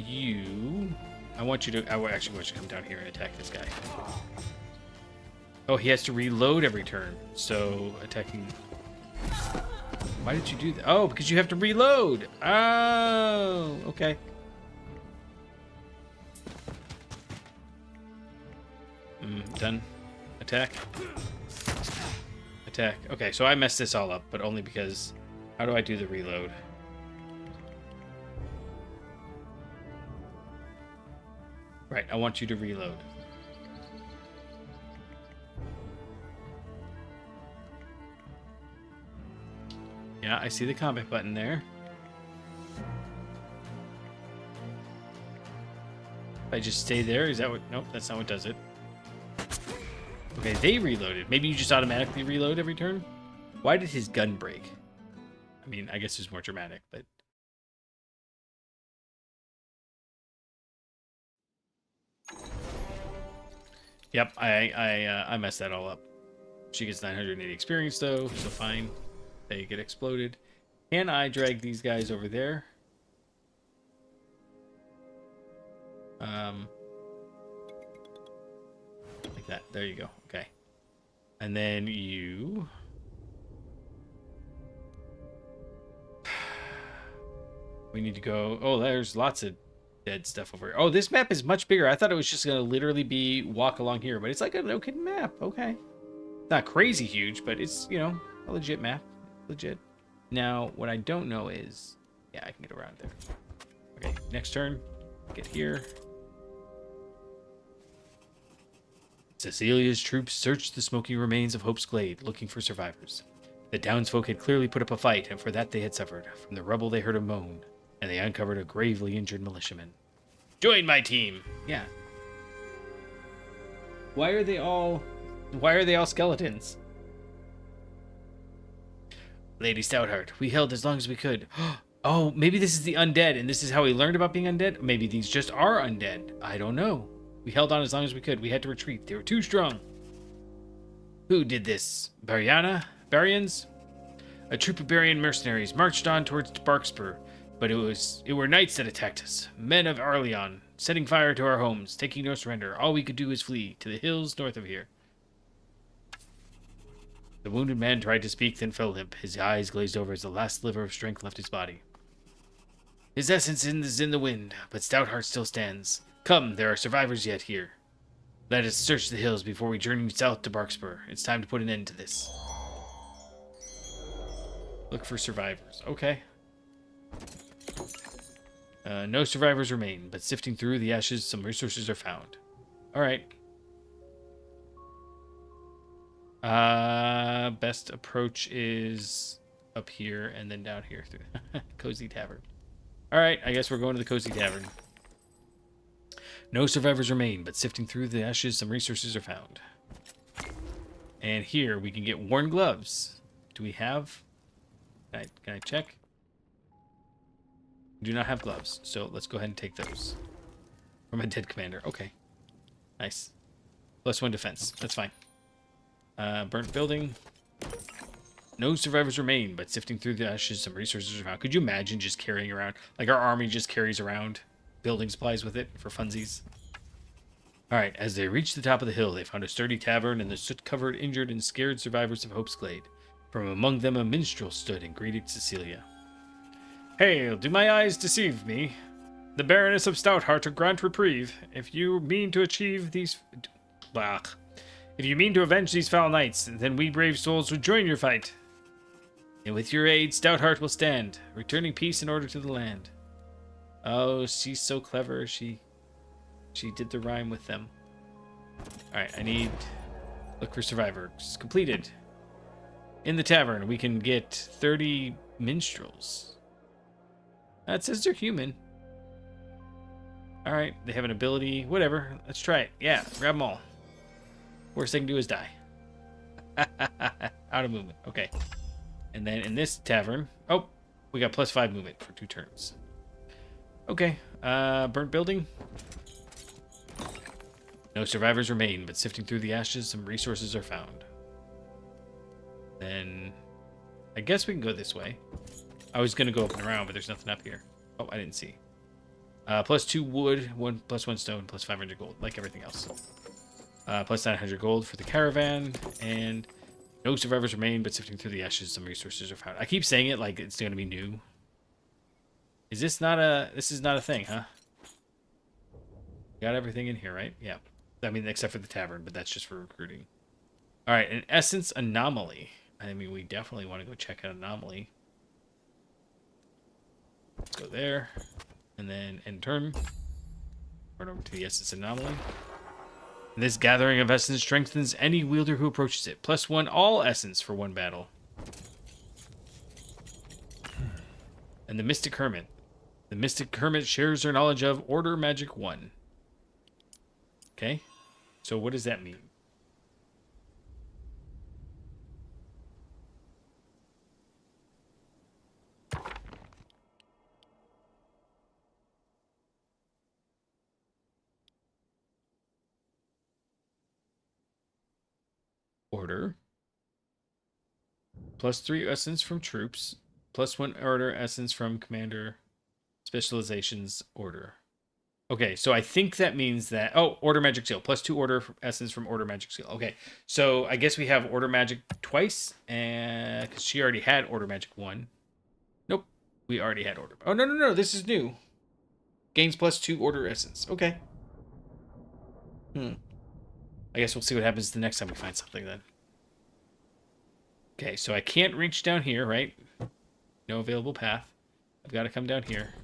[SPEAKER 1] You... I want you to... I actually want you to come down here and attack this guy. Oh, he has to reload every turn. So, attacking... why did you do that? Oh, because you have to reload! Oh, okay. Done. Attack. Attack. Okay, so I messed this all up, but only because... how do I do the reload? Right, I want you to reload. Yeah, I see the combat button there. If I just stay there, is that what... Nope, that's not what does it. Okay, they reloaded. Maybe you just automatically reload every turn? Why did his gun break? I mean, I guess it's more dramatic, but... Yep, I messed that all up. She gets 980 experience, though, so fine. They get exploded. Can I drag these guys over there? Like that. There you go. Okay. And then you... We need to go... Oh, there's lots of dead stuff over here. Oh, this map is much bigger. I thought it was just going to literally be walk along here, but it's like a no-kid map. Okay. Not crazy huge, but it's, you know, a legit map. Legit. Now, what I don't know is... Yeah, I can get around there. Okay, next turn. Get here. Cecilia's troops searched the smoky remains of Hope's Glade, looking for survivors. The townsfolk had clearly put up a fight, and for that they had suffered. From the rubble they heard a moan, and they uncovered a gravely injured militiaman. Join my team! Yeah. Why are they all skeletons? Lady Stoutheart, we held as long as we could. Oh, maybe this is the undead, and this is how we learned about being undead? Maybe these just are undead. I don't know. We held on as long as we could. We had to retreat. They were too strong. Who did this? Barians? A troop of Barian mercenaries marched on towards Barkspur, but it were knights that attacked us. Men of Arleon, setting fire to our homes, taking no surrender. All we could do was flee to the hills north of here. The wounded man tried to speak, then fell limp. His eyes glazed over as the last sliver of strength left his body. His essence is in the wind, but Stoutheart still stands. Come, there are survivors yet here. Let us search the hills before we journey south to Barkspur. It's time to put an end to this. Look for survivors. Okay. No survivors remain, but sifting through the ashes, some resources are found. Alright. Best approach is up here and then down here through Cozy Tavern. Alright, I guess we're going to the Cozy Tavern. No survivors remain, but sifting through the ashes, some resources are found. And here we can get worn gloves. Do we have... Can I check? We do not have gloves, so let's go ahead and take those. From a dead commander. Okay. Nice. +1 defense. That's fine. Burnt building. No survivors remain, but sifting through the ashes, some resources are found. Could you imagine just carrying around... Like our army just carries around building supplies with it for funsies? Alright, as they reached the top of the hill, they found a sturdy tavern and the soot-covered, injured, and scared survivors of Hope's Glade. From among them a minstrel stood and greeted Cecilia. Hail, do my eyes deceive me? The Baroness of Stoutheart to grant reprieve. If you mean to achieve these... If you mean to avenge these foul knights, then we brave souls will join your fight. And with your aid, Stoutheart will stand, returning peace and order to the land. Oh, she's so clever. She did the rhyme with them. Alright, I need... Look for survivors. Completed. In the tavern, we can get 30 minstrels. That says they're human. Alright, they have an ability. Whatever. Let's try it. Yeah, grab them all. Worst they can do is die. Out of movement. Okay. And then in this tavern... Oh, we got +5 movement for 2 turns. Okay. Burnt building. No survivors remain, but sifting through the ashes, some resources are found. Then... I guess we can go this way. I was going to go up and around, but there's nothing up here. Oh, I didn't see. +2 wood, +1 stone, +500 gold, like everything else. +900 gold for the caravan, and no survivors remain, but sifting through the ashes, some resources are found. I keep saying it like it's going to be new. Is this not a... This is not a thing, huh? Got everything in here, right? Yeah. I mean, except for the tavern, but that's just for recruiting. Alright, an essence anomaly. I mean, we definitely want to go check out anomaly. Let's go there. And then end turn. Run over to the Essence Anomaly. This gathering of Essence strengthens any wielder who approaches it. +1 all Essence for 1 battle. And the Mystic Hermit. The Mystic Hermit shares their knowledge of Order Magic 1. Okay. So what does that mean? Order. +3 essence from troops. +1 order essence from commander. Specializations order. Okay, so I think that means that... Oh, order magic seal. +2 order essence from order magic seal. Okay, so I guess we have order magic twice. And because she already had order magic 1. Nope, we already had order... Oh, no. This is new. Gains +2 order essence. Okay. I guess we'll see what happens the next time we find something then. Okay, so I can't reach down here, right? No available path. I've got to come down here.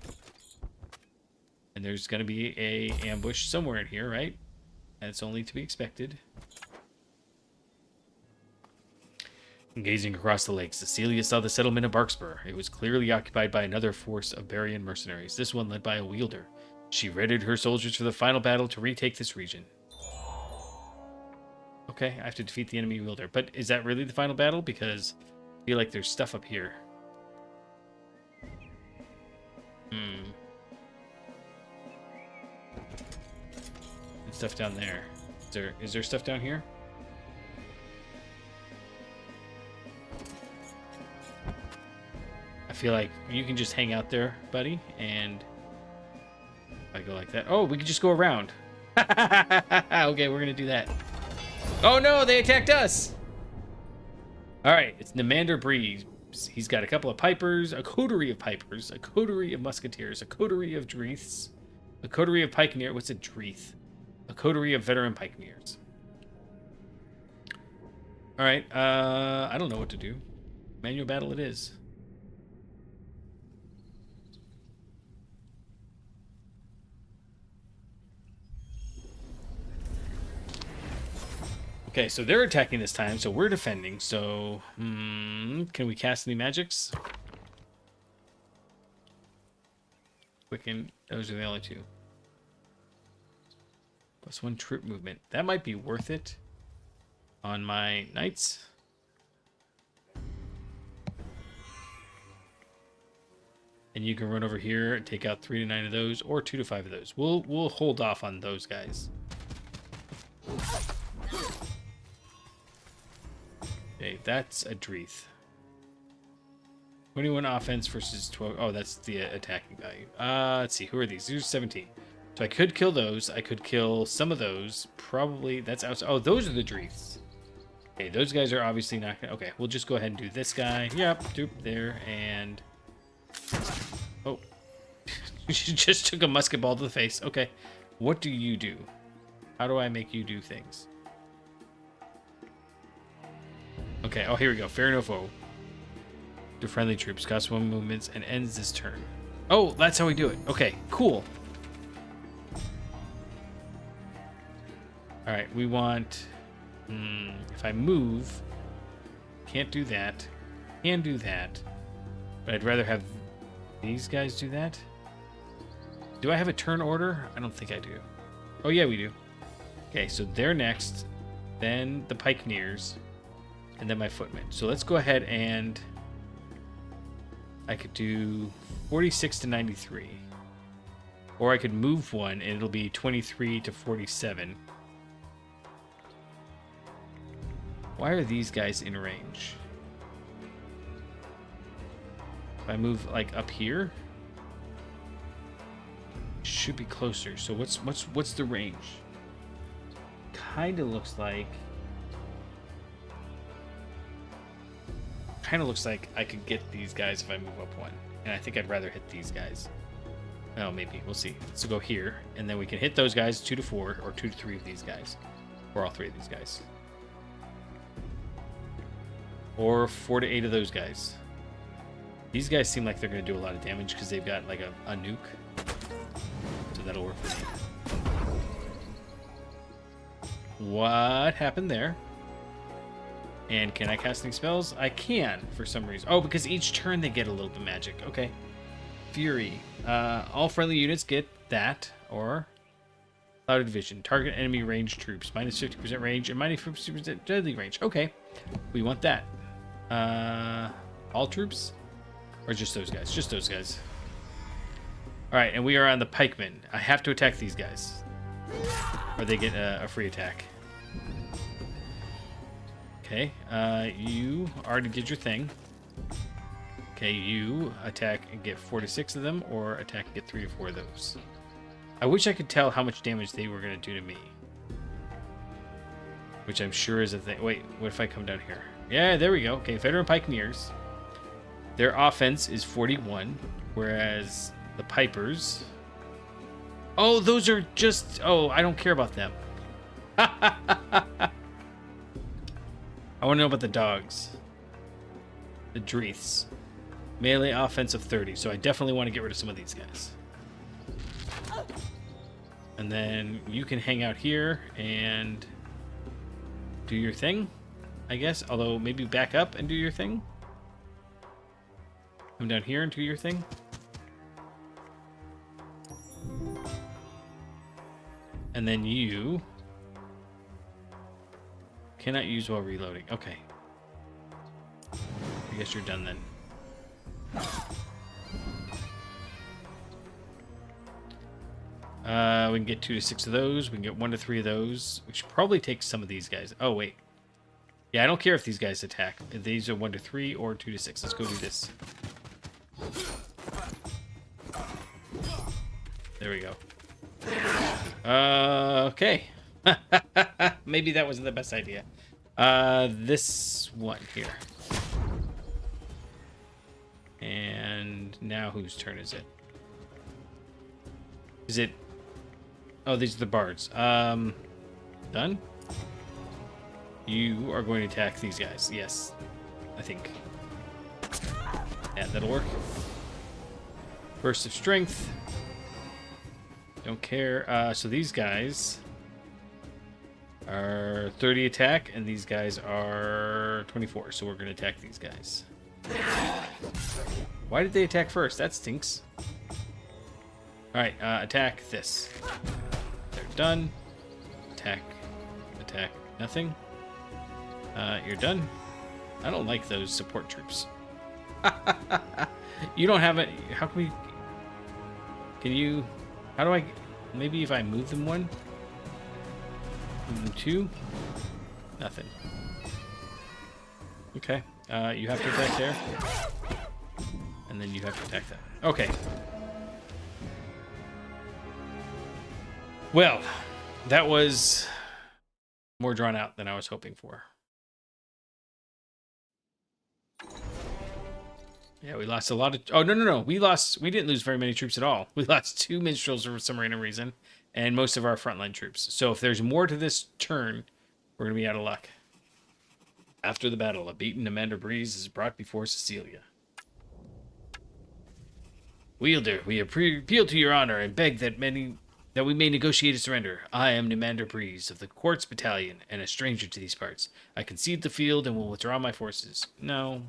[SPEAKER 1] And there's going to be a ambush somewhere in here, right? And it's only to be expected. Gazing across the lakes, Cecilia saw the settlement of Barkspur. It was clearly occupied by another force of Barian mercenaries, this one led by a wielder. She readied her soldiers for the final battle to retake this region. Okay, I have to defeat the enemy wielder. But is that really the final battle? Because I feel like there's stuff up here. And stuff down there. Is there stuff down here? I feel like you can just hang out there, buddy, and if I go like that. Oh, we can just go around. Okay, we're gonna do that. Oh no, they attacked us! Alright, it's Nemander Breeze. He's got a couple of pipers, a coterie of pipers, a coterie of musketeers, a coterie of dreiths, a coterie of pikeneers. What's a dreith? A coterie of veteran pikeneers. Alright, I don't know what to do. Manual battle it is. Okay, so they're attacking this time, so we're defending. So, can we cast any magics? Quicken. Those are the only two. +1 troop movement. That might be worth it on my knights. And you can run over here and take out 3 to 9 of those, or 2 to 5 of those. We'll hold off on those guys. Okay, that's a Dreith. 21 offense versus 12. Oh, that's the attacking value. Let's see. Who are these? These are 17. So I could kill those. I could kill some of those. Probably that's outside. Oh, those are the Dreiths. Okay, those guys are obviously not gonna... Okay, we'll just go ahead and do this guy. Yep, doop, there, and... Oh. She just took a musket ball to the face. Okay. What do you do? How do I make you do things? Okay, oh, here we go. Fair no foe. To friendly troops, costs 1 movements, and ends this turn. Oh, that's how we do it. Okay, cool. Alright, we want... if I move... Can't do that. Can do that. But I'd rather have these guys do that. Do I have a turn order? I don't think I do. Oh, yeah, we do. Okay, so they're next. Then the pikeneers. And then my footmen. So let's go ahead and... I could do 46 to 93. Or I could move one and it'll be 23 to 47. Why are these guys in range? If I move like up here, should be closer. So what's the range? Kind of looks like I could get these guys if I move up one. And I think I'd rather hit these guys. Oh, maybe. We'll see. So go here, and then we can hit those guys 2 to 4 or 2 to 3 of these guys. Or all 3 of these guys. Or 4 to 8 of those guys. These guys seem like they're going to do a lot of damage because they've got like a nuke. So that'll work for me. what happened there. And can I cast any spells? I can, for some reason. Oh, because each turn they get a little bit of magic. Okay. Fury. All friendly units get that, or Clouded Vision. Target enemy range troops. Minus 50% range and minus 50% deadly range. Okay. We want that. All troops? Or just those guys? Just those guys. Alright, and we are on the pikemen. I have to attack these guys. Or they get a free attack. Okay, you already did your thing. Okay, you attack and get 4 to 6 of them, or attack and get 3 to 4 of those. I wish I could tell how much damage they were going to do to me. Which I'm sure is a thing. Wait, what if I come down here? Yeah, there we go. Okay, veteran pikeneers. Their offense is 41, whereas the pipers... Oh, those are just... Oh, I don't care about them. I want to know about the dogs. The Dreaths. Melee offense of 30, so I definitely want to get rid of some of these guys. And then you can hang out here and do your thing, I guess. Although, maybe back up and do your thing. Come down here and do your thing. And then you... Cannot use while reloading. Okay. I guess you're done then. We can get 2 to 6 of those. We can get 1 to 3 of those. We should probably take some of these guys. Oh, wait. Yeah, I don't care if these guys attack. If these are 1 to 3 or 2 to 6. Let's go do this. There we go. Okay. Maybe that wasn't the best idea. This one here. And now whose turn is it? Is it... Oh, these are the bards. Done? You are going to attack these guys. Yes. I think. Yeah, that'll work. Burst of strength. Don't care. So these guys are 30 attack, and these guys are 24. So we're going to attack these guys. Why did they attack first? That stinks. Alright, attack this. They're done. Attack. Attack. Nothing. You're done. I don't like those support troops. You don't have it. How can we... Can you... How do I... Maybe if I move them 1? Move them 2? Nothing. Okay. You have to attack there. And then you have to attack that. Okay. Well, that was more drawn out than I was hoping for. Yeah, we lost a lot of... Oh, no. We didn't lose very many troops at all. We lost 2 minstrels for some random reason, and most of our frontline troops. So if there's more to this turn, we're going to be out of luck. After the battle, a beaten Amanda Breeze is brought before Cecilia. Wielder, we appeal to your honor and beg that we may negotiate a surrender. I am Nimander Breeze of the Quartz Battalion and a stranger to these parts. I concede the field and will withdraw my forces. No.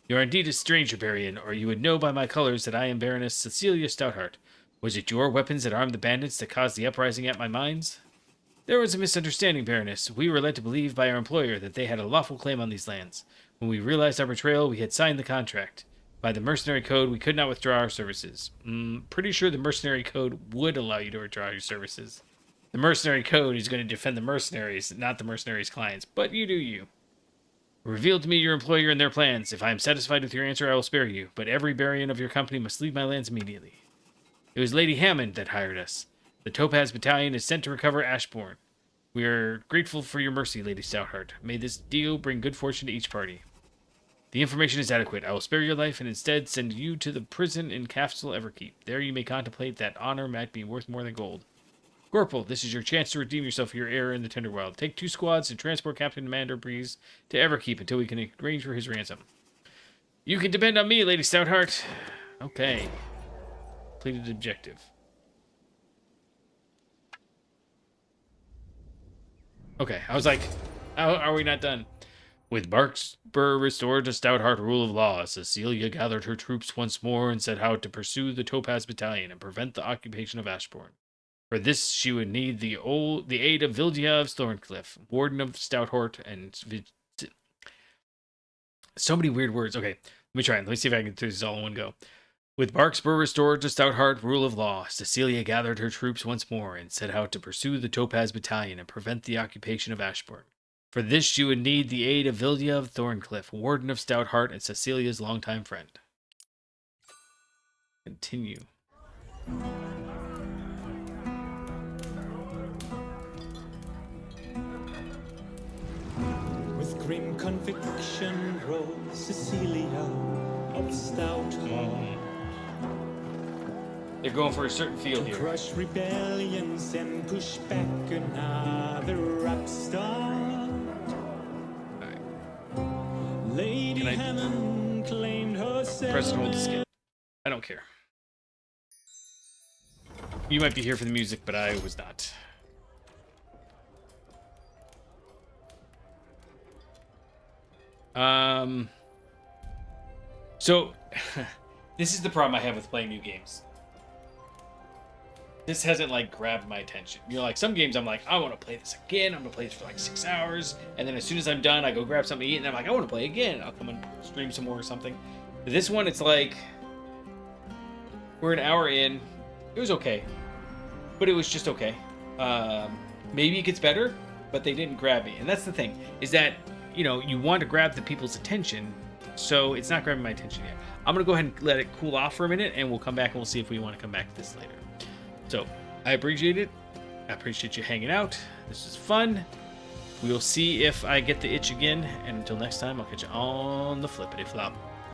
[SPEAKER 1] You are indeed a stranger, Baron, or you would know by my colors that I am Baroness Cecilia Stoutheart. Was it your weapons that armed the bandits that caused the uprising at my mines? There was a misunderstanding, Baroness. We were led to believe by our employer that they had a lawful claim on these lands. When we realized our betrayal, we had signed the contract. By the mercenary code, we could not withdraw our services. Pretty sure the mercenary code would allow you to withdraw your services. The mercenary code is going to defend the mercenaries, not the mercenaries' clients. But you do you. Reveal to me your employer and their plans. If I am satisfied with your answer, I will spare you. But every Baron of your company must leave my lands immediately. It was Lady Hammond that hired us. The Topaz Battalion is sent to recover Ashbourne. We are grateful for your mercy, Lady Stoutheart. May this deal bring good fortune to each party. The information is adequate. I will spare your life and instead send you to the prison in Castle Everkeep. There you may contemplate that honor might be worth more than gold. Corporal, this is your chance to redeem yourself for your error in the Tenderwild. Nick 2 squads and transport Captain Nimander Breeze to Everkeep until we can arrange for his ransom. You can depend on me, Lady Stoutheart. Okay. Completed objective. Okay, I was like, how are we not done? With Barkspur restored to Stoutheart rule of law, Cecilia gathered her troops once more and set out to pursue the Topaz Battalion and prevent the occupation of Ashbourne. For this, she would need the aid of Vildia of Thorncliffe, Warden of Stoutheart, and so many weird words. Okay, let me try it. Let me see if I can do this all in one go. With Barkspur restored to Stoutheart rule of law, Cecilia gathered her troops once more and set out to pursue the Topaz Battalion and prevent the occupation of Ashbourne. For this, she would need the aid of Vildia of Thorncliffe, Warden of Stoutheart, and Cecilia's longtime friend. Continue.
[SPEAKER 2] With grim conviction rose Cecilia of Stoutheart.
[SPEAKER 1] They're going for a certain field here.
[SPEAKER 2] Crush rebellions and push back another upstart. Lady Hammond claimed herself.
[SPEAKER 1] Press and hold to skip. I don't care. You might be here for the music, but I was not. So this is the problem I have with playing new games. This hasn't like grabbed my attention. You know, like some games I'm like, I want to play this again. I'm gonna play this for like 6 hours, and then as soon as I'm done, I go grab something to eat, and I'm like, I want to play again. I'll come and stream some more or something. But this one, it's like we're an hour in. It was okay, but it was just okay. Maybe it gets better, but they didn't grab me, and that's the thing. Is that you want to grab the people's attention, so it's not grabbing my attention yet. I'm gonna go ahead and let it cool off for a minute, and we'll come back and we'll see if we want to come back to this later. So, I appreciate it. I appreciate you hanging out. This is fun. We'll see if I get the itch again. And until next time, I'll catch you on the flippity flop.